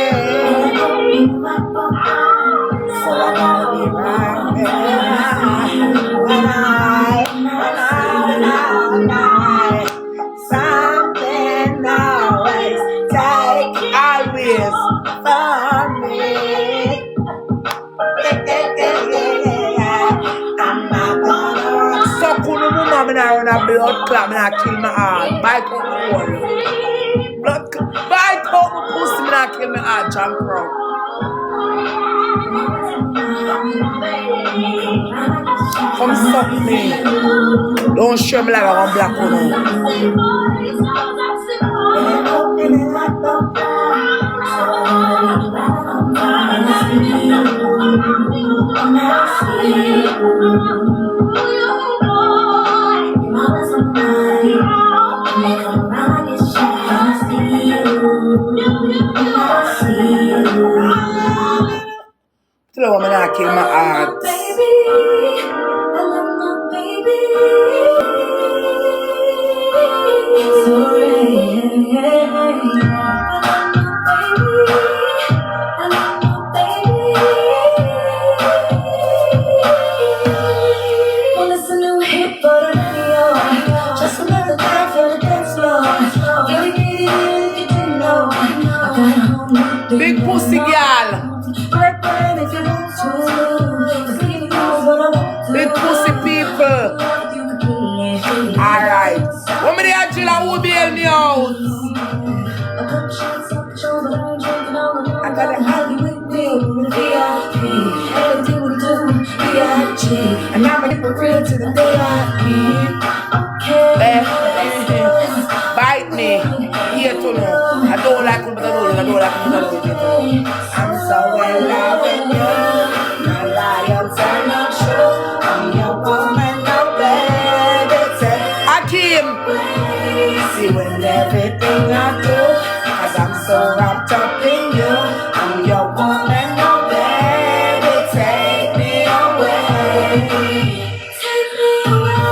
So I gotta be right there. Something always take always for me. I'm not gonna so cool no mama na run a blood clot me na kill my heart. Bite out my hole. Blood bite out my pussy me na kill my heart. Jump round. Come suck me. Don't show me like I want black woman. Tell her woman I kill my heart. Big pussy girl. Big pussy people. Alright. What me there, Jill? I will be in the house. I got it happy with me. VIP. Everything we do, VIP. And I'm a hypocrite to the day I eat. Okay. Bite me. Here to know. I don't like it, but I don't like it. I'm so in love with you. No lions are not true. I'm your woman, no baby. Akeem. See when everything I do, cause I'm so wrapped up in you. I'm your woman, no baby. Take me away. Take me away.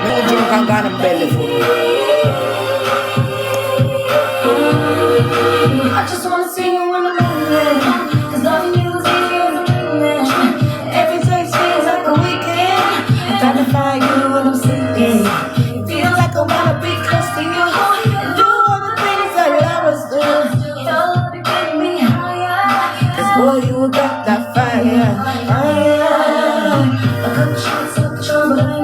No drink and gun and belly for me. I just wanna see you when I'm lonely, cause loving you is easier than dreaming. Every place feels like a weekend. If I can find you when I'm sleeping, it feels like I wanna be close to you and do all the things that lovers do. Your love to get me higher, cause boy you got that fire. A good chance of trouble.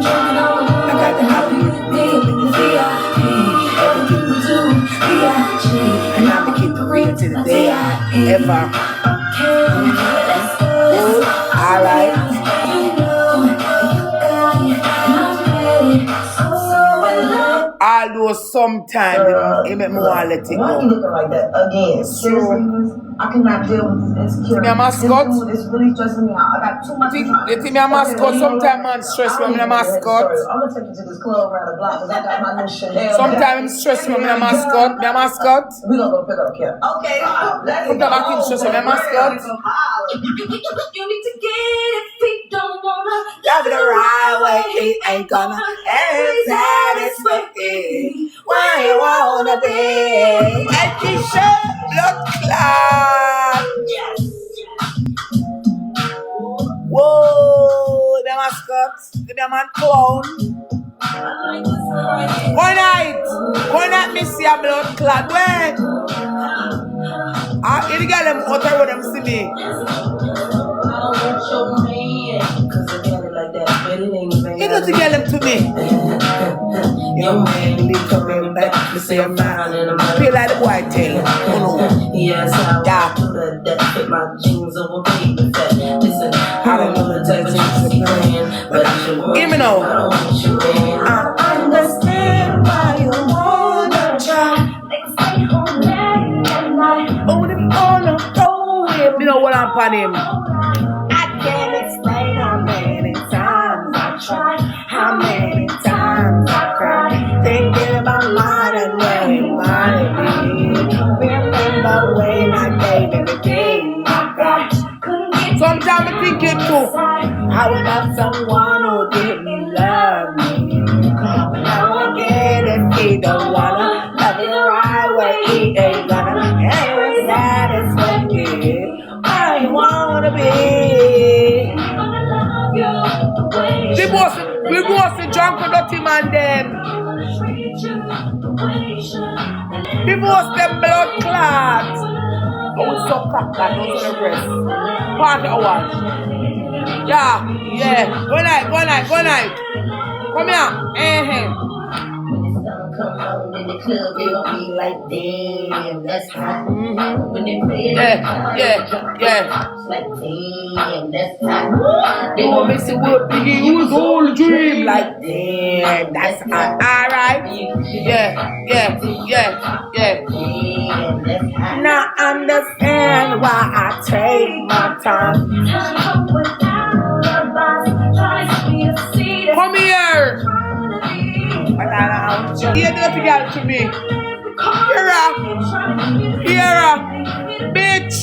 ever. Good, alright. Although sometimes it make me want to let it Why are you go. looking like that again? Seriously, I cannot deal with this insecurity. Me a mascot? This dude is really stressing me out. I got too much. You think me a mascot? Sometimes man stress me, I'm a mascot. I'm gonna take you to this club around the block because I got my new Chanel. Sometimes I'm stressed me, I'm a mascot. Me a mascot. We gonna go pick up Kim. Okay. Sometimes I keep stressing me, I'm a mascot. You need to get it, feet don't wanna Love the right way, it ain't gonna end satisfy. Why you wanna be? Keisha, blood clot. Whoa, the mascot, the man clown. Go night, me see a blood clot. Wait. Ah, you get them out of road, them see me. You got to get them to me. Young man, leave coming back to say a man. Feel like the white tail. Oh no. Yes, I want that fit my jeans over baby fat. Listen, I don't know the type of things you can, but I should want. Give me now. I don't want you, man. I understand why you wanna try. Like stay home late at night. Oh, the corner, throw him. You know what I'm on him. I can't explain how many times I tried, how many times I cried, thinking about mine and when mine. Remember when I gave everything I got. Sometimes I think it too. I would love someone who didn't love me. But now I get it, he don't wanna love it the right way, he ain't gonna ever satisfy me. I wanna be. We both the drunk and dirty man them. We both them blood clots. I will suck up that, don't the rest. Part of one. Yeah. Go night. Come here. Come home in the club, they gon' be like, damn, that's hot. When they play it, Yeah. like, damn, that's hot. They gon' mix it with Biggie, it was all a dream. Like, damn, that's hot. Alright. Yeah. Damn, that's hot. Now understand why I take my time. Come here. Here, dirty girl to me. Here, bitch. Here, bitch.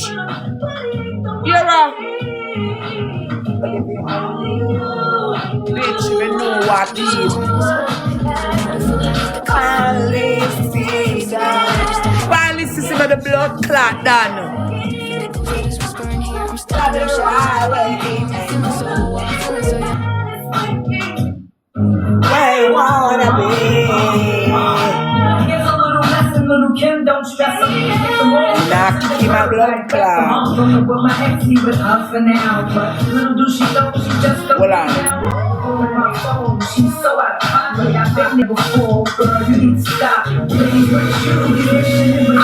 You know what it is. Finally, see me the blood clot done. Where you wanna be? Here's a little lesson, little Kim, don't stress Nah, keep my blood clot. I'm gonna put my ex with her for now, but little do she know she just don't Hold on. down. On my phone, she's so out of pocket. I've been there before, girl, you need to stop. Please, but you get shit with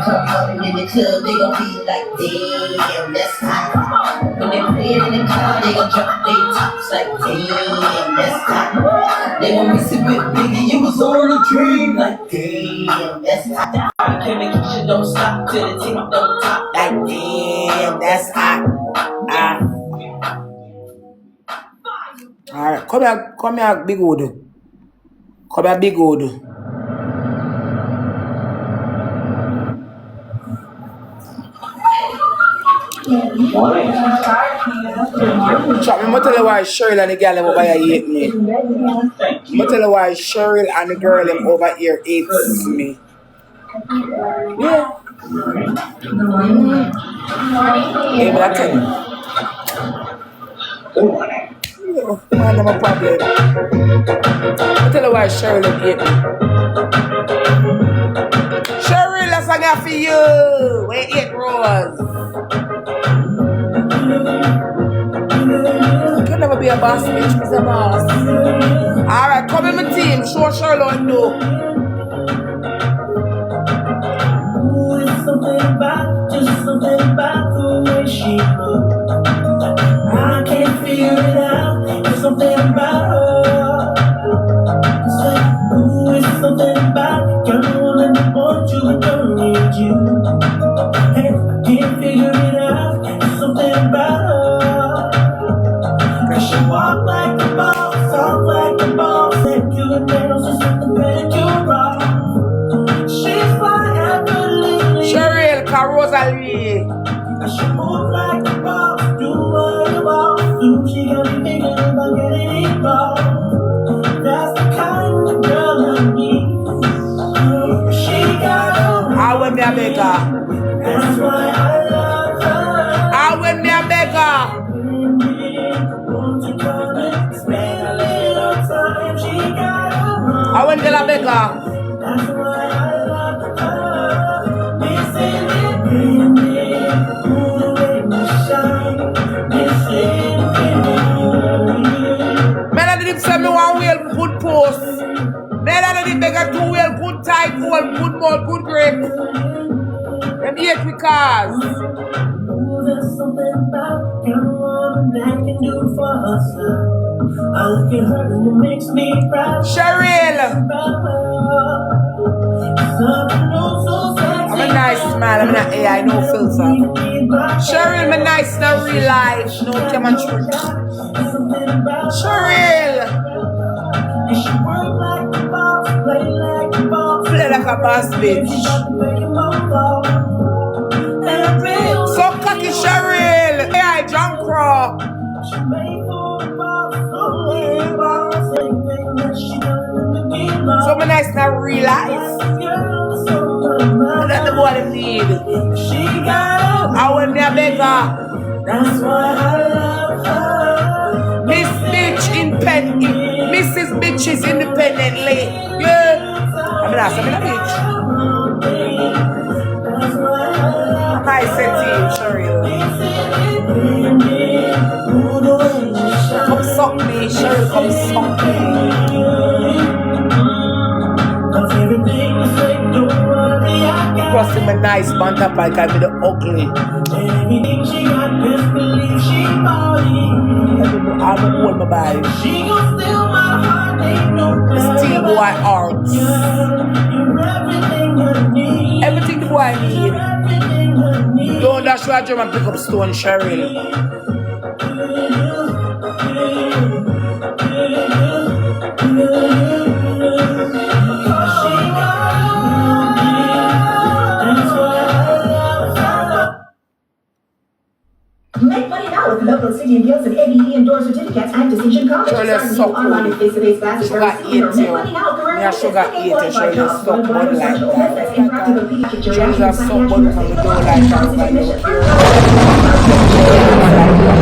Come home in the club, they gon' be like, damn, that's hot. When they play it in the car, they gon' drop their tops like, damn, that's hot. They gon' mix it with Biggie, it was all a dream. Like, damn, that's hot. Kim and Keisha don't stop till the team don't top. Like, damn, that's hot. Alright, come here, big wood. Come here, big wood. Chat me, tell you why Cheryl and the girl them over here hate me. I tell you why Cheryl and the girl them over here hates me. Yeah. Hey, but I tell you. Man, I'm a problem. I tell you why Cheryl hate me. Cheryl, that's a guy for you. Wait, 8 Rose. You can never be a boss, bitch. He's a boss. Alright, come in my team. Show Cheryl what to do. Something about the way she looks. I can't figure it out. There's something about her. It's something about young woman that wants you and don't need you. Hey, I can't figure it out. There's something about her. Cause she walk like a boss, talk like a boss, and do it nails just with the pedicure off. She's fly effortlessly. Cheryl, Rosalie. She move like a boss, do what you want to. She got me thinking about getting involved. That's the kind of girl I need. She got a I went me a beggar. that's why I love her. I went me a beggar. Won't you come and spend a little time? She got a I went me a beggar. that's why I love her. Missing it, Melody send me one wheel good post. Melody beggar 2 wheel good tight hold, good mold, good grip. Them 8 because. There's something about young woman that can do for herself. I look at her and it makes me proud. Cheryl. I'm a nice man, I'm not AI, no filter. Cheryl, I'm nice, not real life, no chemistry. Cheryl! Play like a boss, bitch. So cocky, Cheryl! AI, John Crow. So I'm nice, not real life. That's the boy them need. I want me a beggar. That's why I love her. Miss Bitch independent. Mrs. Bitches independently. Yeah. I'm a bitch. Nice team, Cheryl. Come suck me, Cheryl. Come suck me. Crossing my nice banter pike, I be the ugly. Everything she got, best believe she body. I don't hold my body. She gon' steal my heart, ain't no Steal boy art. You're everything I need. Everything the boy I need. Everything I need. Don't dash your drum and pick up stone, Cheryl. Make money now with local city and guilds and ABE endorsed certificates and distinction colleges. Shirley so online and face-to-face classes. Sugar eat you. Yeah, sugar eat you. Shirley so good like that. Shirley so good when we do like that.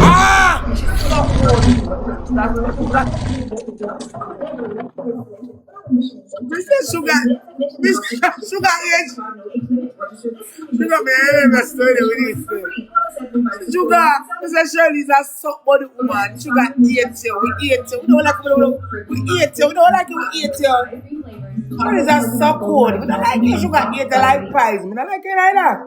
Ah! Mr. Sugar age. Sugar me a story with this. Sugar, Mr. Shirley's a somebody woman. Sugar eats you. We eat you. We don't like it. We eat you. We don't like it. We eat you. Shirley's a so cold. We don't like it. Sugar eat the like pies. We don't like it like that.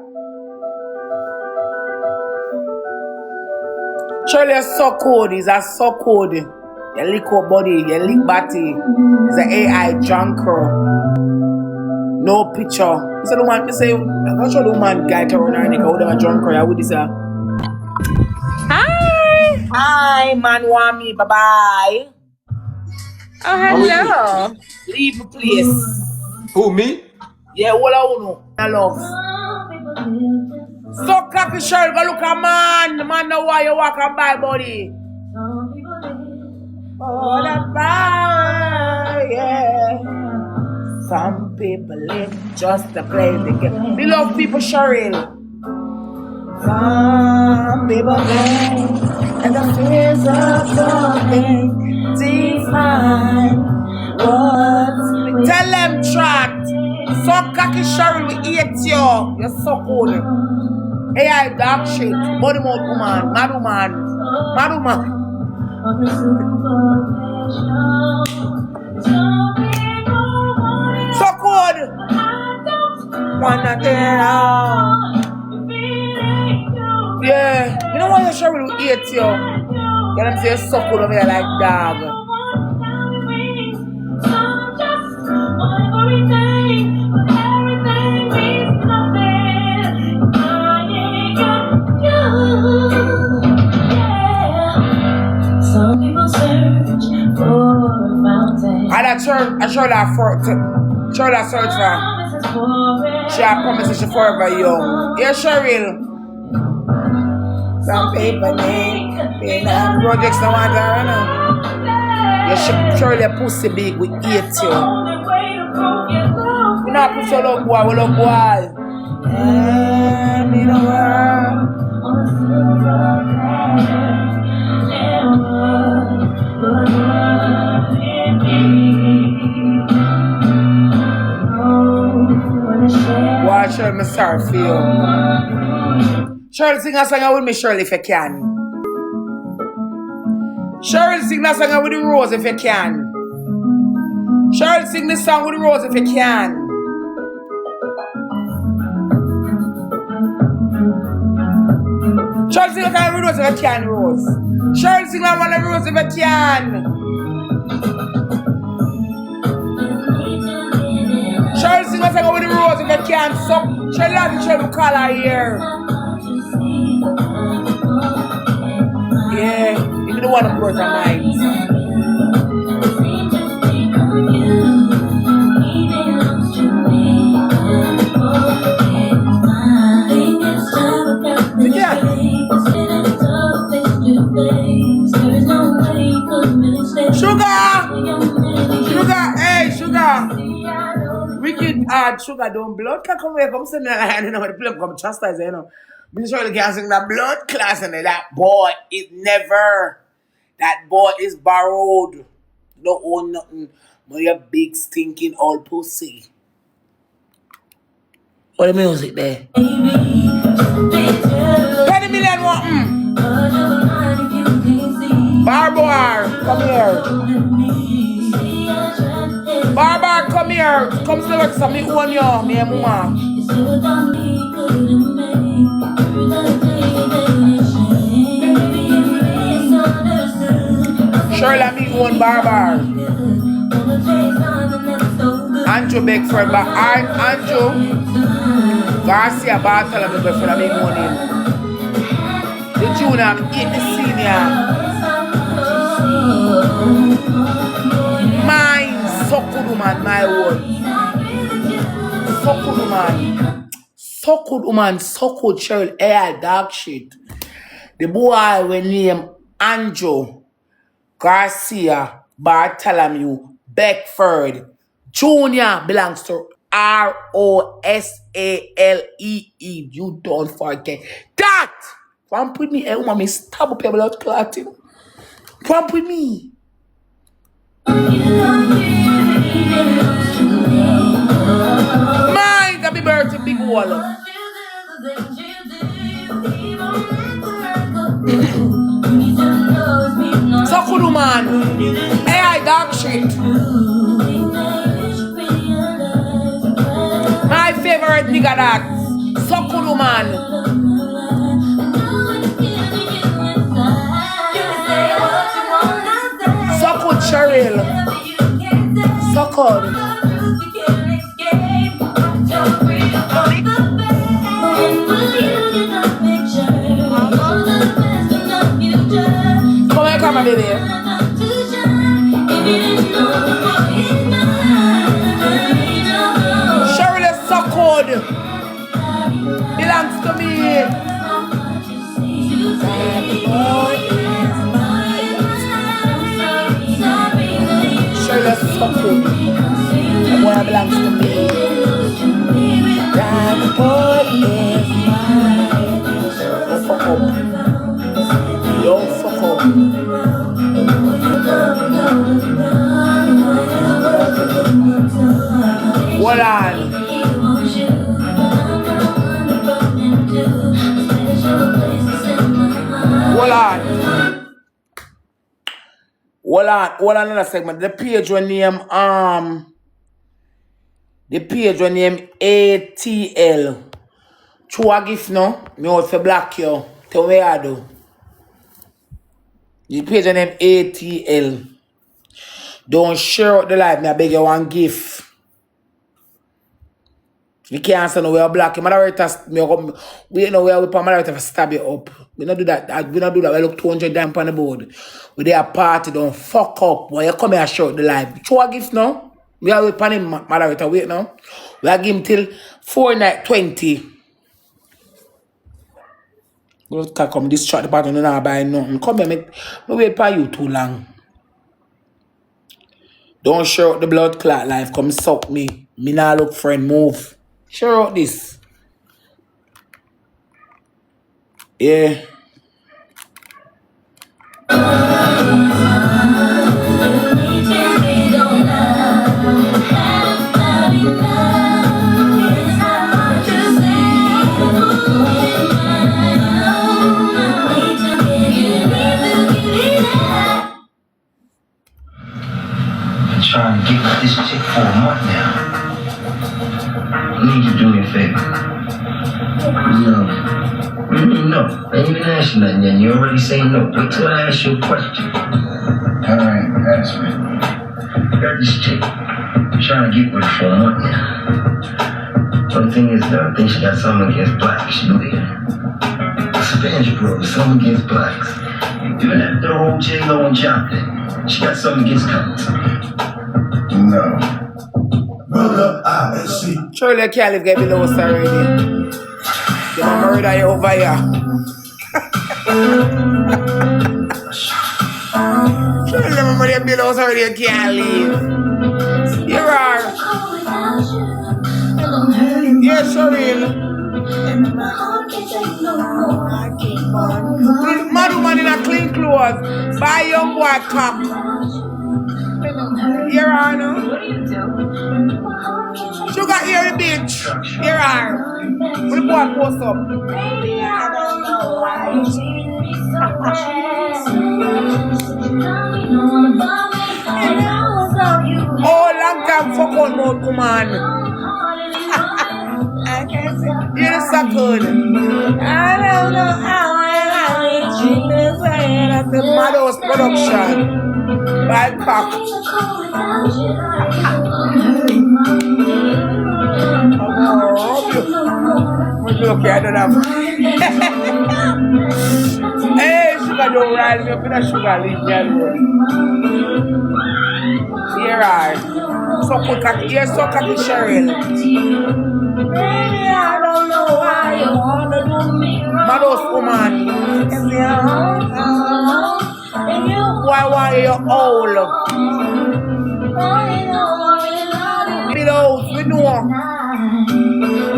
Shirley is so cold. He's a so cold. You lick your body, you lick body. It's an AI junker. No picture. So the woman, say, I'm not sure the woman guy to run her neck out of a junker. I would say, hi. Hi, man, want me. Bye bye. Oh, hello. Leave the place. Who, me? Yeah, all I know. I love. So cocky, Cheryl, go look a man. The man know why you walk and buy, buddy. All about, yeah. Some people live just to play the game. We love people, Cheryl. Some people live and the fears of something define what's Tell them track. So cocky Cheryl, we eat you. You're so cool. AI dark shit. Body mouth woman. Mad woman. Mad woman. So good. Wanna get out. Yeah. You know why Cheryl will eat you? Get them say so good over here like dog. Some people search for a fountain. I showed her search for. She had promised she forever young. Yeah, Cheryl. Some people need projects no want her, you know. Yeah, Cheryl, pussy big, we eat you. You know, put so low boy, we look boy. In the world. Watch her, I'm sorry for you. Cheryl, sing a song with me, Shirley, if you can. Cheryl, sing that song with the Rose, if you can. Cheryl, sing this song with the Rose, if you can. Cheryl, sing that song with the Rose, if you can, Rose. Cheryl, sing that one with the Rose, if you can. Cheryl, sing that song with the Rose, if you can. So, Cheryl, call her here. Yeah, you don't want to break her mind. Yeah. Sugar, hey, Sugar. Wicked Sugar, don't blood can come here, come send me a you know, the play come chastise, you know. Be sure you can't sing that blood class and that boy is never. That boy is borrowed. Don't own nothing. But you're big stinking old pussy. What the music there? $20 million what? Barbar, come here. Barbar, come here. Come to work for me own you, me and mama. Shirley, me own Barbar. Andrew Beckford, but Andrew Garcia Bartholomew Beckford, me own him. The junior, I'm eating the senior. Mine, so good woman, my word. So good woman. So good woman, so good Cheryl, air dog shit. The boy we name Andrew Garcia Bartholomew Beckford Junior belongs to ROSALEE. You don't forget that. Pump with me, woman, me stab up your blood clotting. Pump with me. Mine got me birth a big wall. So good woman. AI dog shit. My favorite nigga that. So good woman. So good Cheryl. So good. Come here, come on, baby. Cheryl is so good. Belongs to me. Cheryl is so good. The boy belongs to me. That boy is mine. Don't fuck up. Don't fuck up. Hold on. Hold on another segment. The page will name ATL. True a gift no? Me out for black you. Tell me I do. The page will name ATL. Don't share out the live, me I beg you one gift. You can't say no we are black. Moderator, we know where we put moderator for stab you up. We don't do that. We don't do that. We look 200 down on the board. We there party, don't fuck up. When you come here and show the live. Show a gift now. We are with him, moderator. Wait now. We are give him till 4:20. We can't come distract the party. No, not buy nothing. Come here, me wait for you too long. Don't share out the blood clot life. Come suck me. Me nah look friend. Move. Share out this. Yeah. Trying to get with this chick for a month now. I need you to do me a favor. No. No. I ain't even asked you nothing yet. You already say no. Wait till I ask you a question. Alright, ask me. I got this chick. I'm trying to get with her for a month now. One thing is, I think she got something against blacks. You believe it? Spanish bros, something against blacks. Even after the whole J-Lo and Job thing, she got something against colors. No. Brother, I see. Surely Caliph get below us already. They will murder you over here. Surely the murder you below us already, you can't leave. Here are. Yes, Cheryl. Mad woman in a clean clothes. Buy young boy cup. Here are no. Sugar here the bitch. Here are. When the boy post up. Baby, I don't know why you treat me so bad. Oh, long time fuck on mouth, woman. I can't say. You're so good. I don't know how I treat this way. That's the Mados production. By cock. Look, I don't have. Hey, sugar don't rile me up in a sugar leaf, here are. So quick, here's so cocky Cheryl. Baby, I don't know why you wanna do me wrong. Mados woman. Why you old? Below, we know.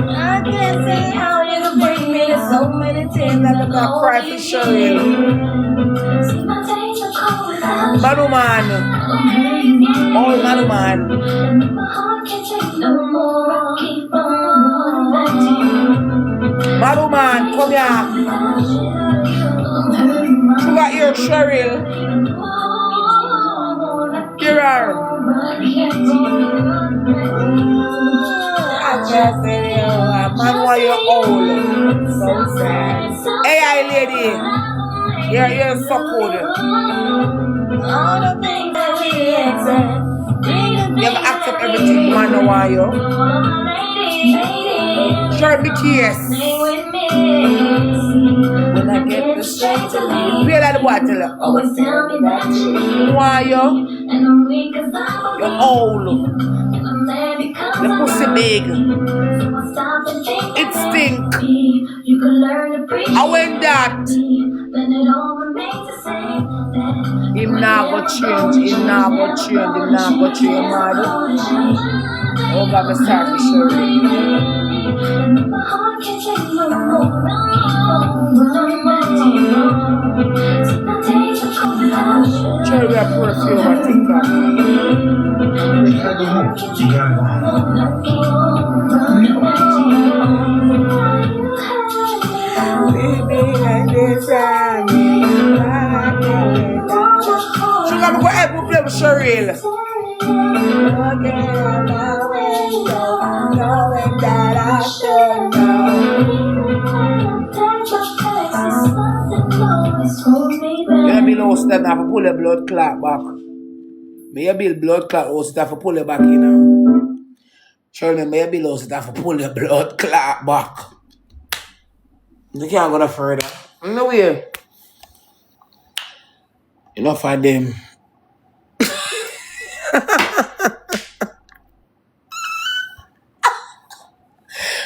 I can't say how you can bring me to so many things that look like cry for Cheryl. Maruman. Oh, Maruman. Maruman, come here. You got your Cheryl. Here are. I just say, man, why you old? So sad. Hey, lady. You're so good. All the things that we accept. You ever accept everything, man, why you? Sure, be kiss. When I get the strength to leave. Where are the bottle? Always tell me that you why you? You're old. The pussy big. It stink. I went that. Him now go change. Him now go change, man. Oh, God, I'm sorry for sure. Cherry got perfume, I think. You gotta go Sugar, I'm going to play with Cheryl. Yeah, below step have to pull the blood clot back. May build blood clot also have to pull it back, you know. Surely may below step have to pull the blood clot back. You can't go no further. No way. Enough of them.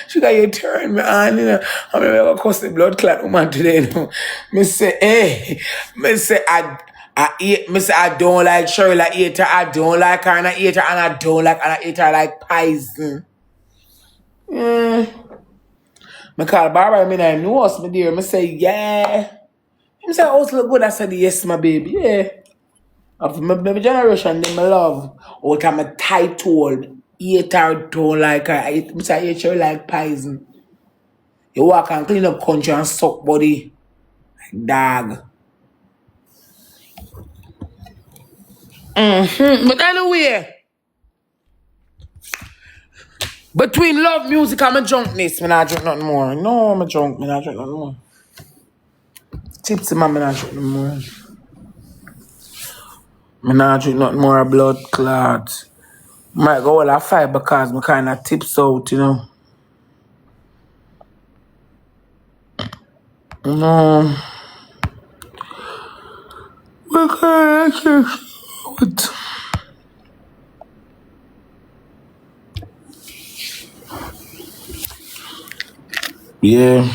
Sugar, you turn me on, you know. I'm going to cuss the blood clot woman today, you know. Me say, hey. Me say, I don't like Cheryl, I eat her. I don't like her, and I eat her, and I don't like her, and I eat her like poison. Yeah. I call Barbara, I know us, my dear. I say, yeah. I say, oh, look good. I said, yes, my baby, yeah. Of my generation, they my love. Out of my title, eat her, don't like her. I eat her like poison. You walk and clean up country and suck body like dog. But anyway, between love music and my drunkness, I not drink nothing more. No, I'm a drunk, I not drink nothing more. Tipsy man, I not drink nothing more. I not drink nothing more blood clot. Might go all I fight because I kind of tips out, you know. No. I can't what? Yeah.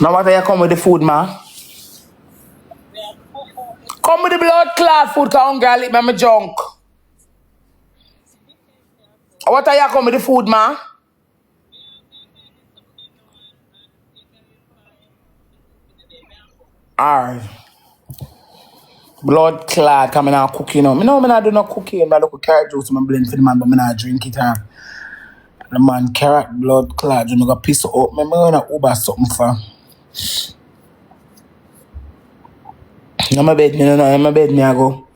Now what are you come with the food, man? Come with the blood clot food, cause girl eat my junk. What are you come with the food, man? Alright. Blood clot, come in and cook, you know. I not do no cooking, I look carrot juice, I blend for the man, but I not drink it. The man carrot blood clot, you know, got piece of up. I'm gonna Uber something for. In my bed, in my bed, I go.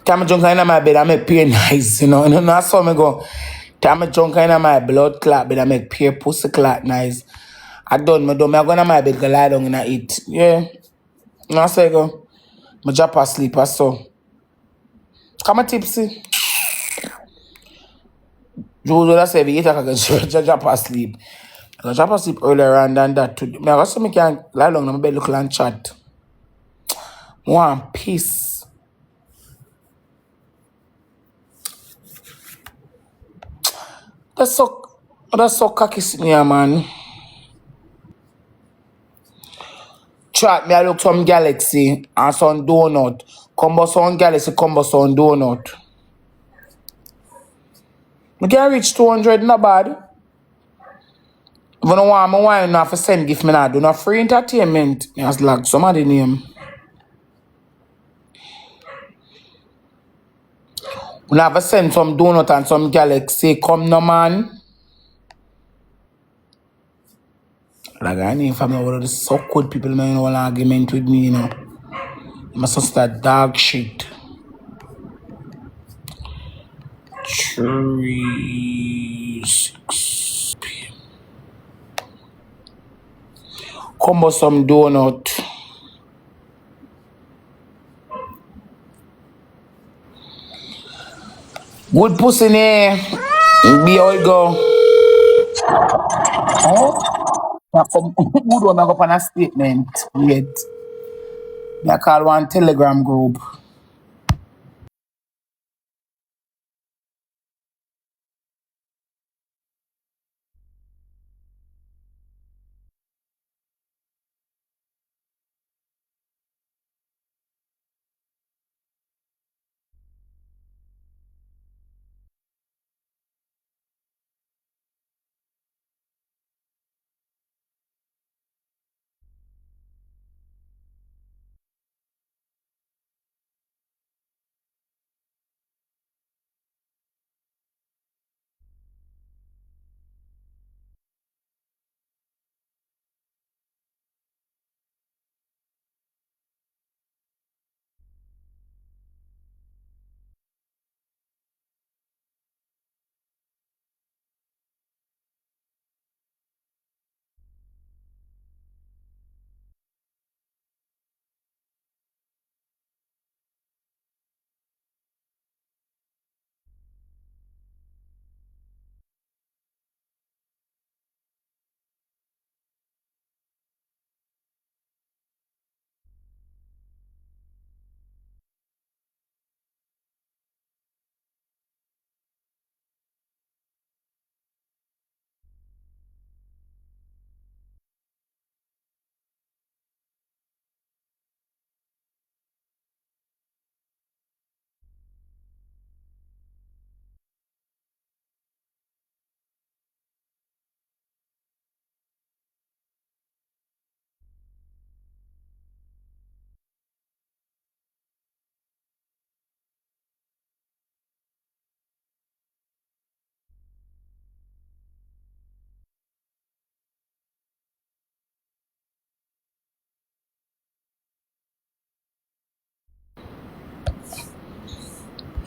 Time I drunk in my bed, I make pure nice, that's how I go. Time I drunk in my blood clot bed, I make pure pussy clot nice. I done, I go in my bed, go lie down and I eat. Yeah. That's how I go. I drop asleep, I saw. Come a tipsy. Jules would have said, if you can drop asleep. I drop asleep earlier on than that. I got some can lie down in my bed, look and chat. One peace. That's so cocky, man. Chat me, I look some Galaxy and some donut. Combo some Galaxy, combo some donut. I can reach 200, not bad. If you don't want my wine, not for send gift me now. Do not free entertainment. I has like somebody name. We have to send some donut and some Galaxy. Come no man. Like I need family one of the so good people man no argument with me, I must start dog shit. 3, 6 p.m. Combo some donut. Good pussy ne. Be how it go. Oh? Good one I go on a statement. Yet. I call one Telegram group.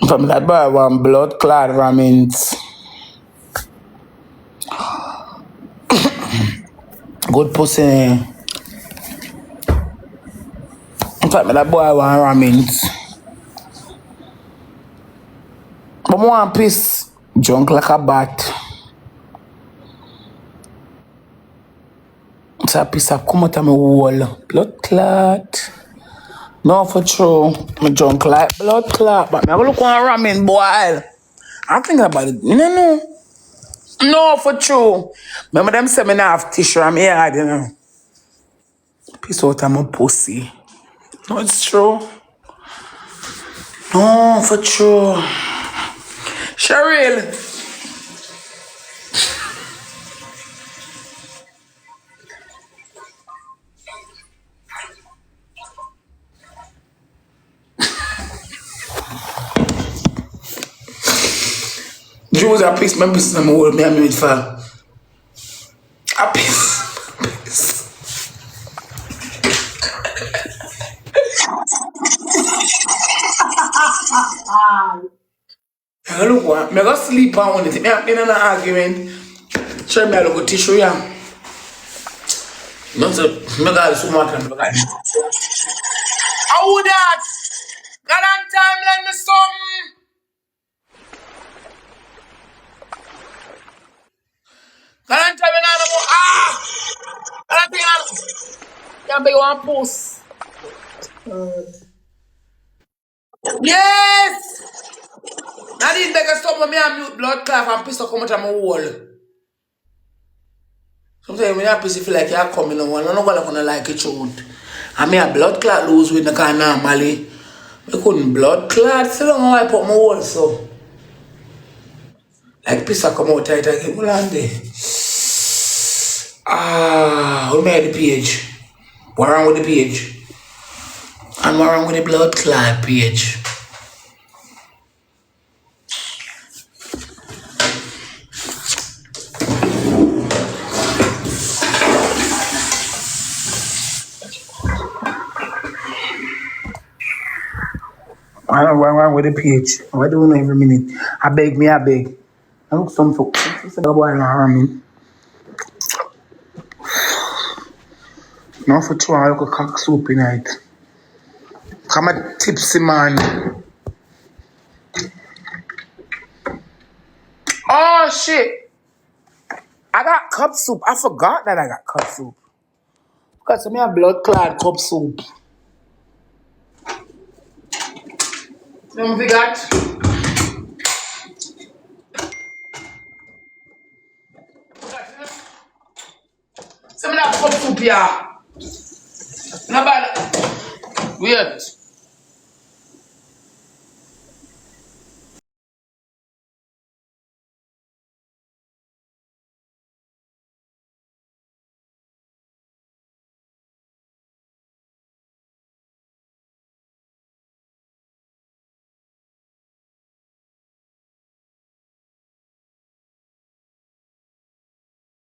From that boy one blood clot ramins. Good pussy. In fact, that boy one ramins. But one piece drunk like a bat. It's a piece of come out of my wall. Blood clot. No for true. Me drunk like blood clot. But me have a look on ramen boy. I'm thinking about it. You know? No for true. Remember them say me not have tissue on my head, Piece out of my pussy. No, it's true. No, for true. Cheryl. Jules a piece, my business, I'm old, me a minute for. A piece. Look what, me go sleep on it. Me in an argument. Show me a look tissue, yeah. No, sir. Me got so much. How that? Got on time, let me something. Got on time, and I don't know. Got on time, yeah, but you want post. Yes! Now these beggars stop when me and mute blood clot and piss to come out of my wall. Sometimes when I piss, feel like you're coming on one. I'm not gonna like it out. I mean a blood clot lose with the car normally. I couldn't blood clot, so long I put my wall so. Like piss to come out tight again. Hold on there. We made the page. What wrong with the page? And what wrong with the blood clot page? I don't know what wrong with the page. What do you know every minute? I beg. I look some for boy and harm me. Now for 2 hours, I look a cock soup in it. Come a tipsy man. Oh shit! I got cup soup. I forgot that I got cup soup. Because I have blood clot cup soup. You know what we got? Some of that cup soup here. Not bad. Weird.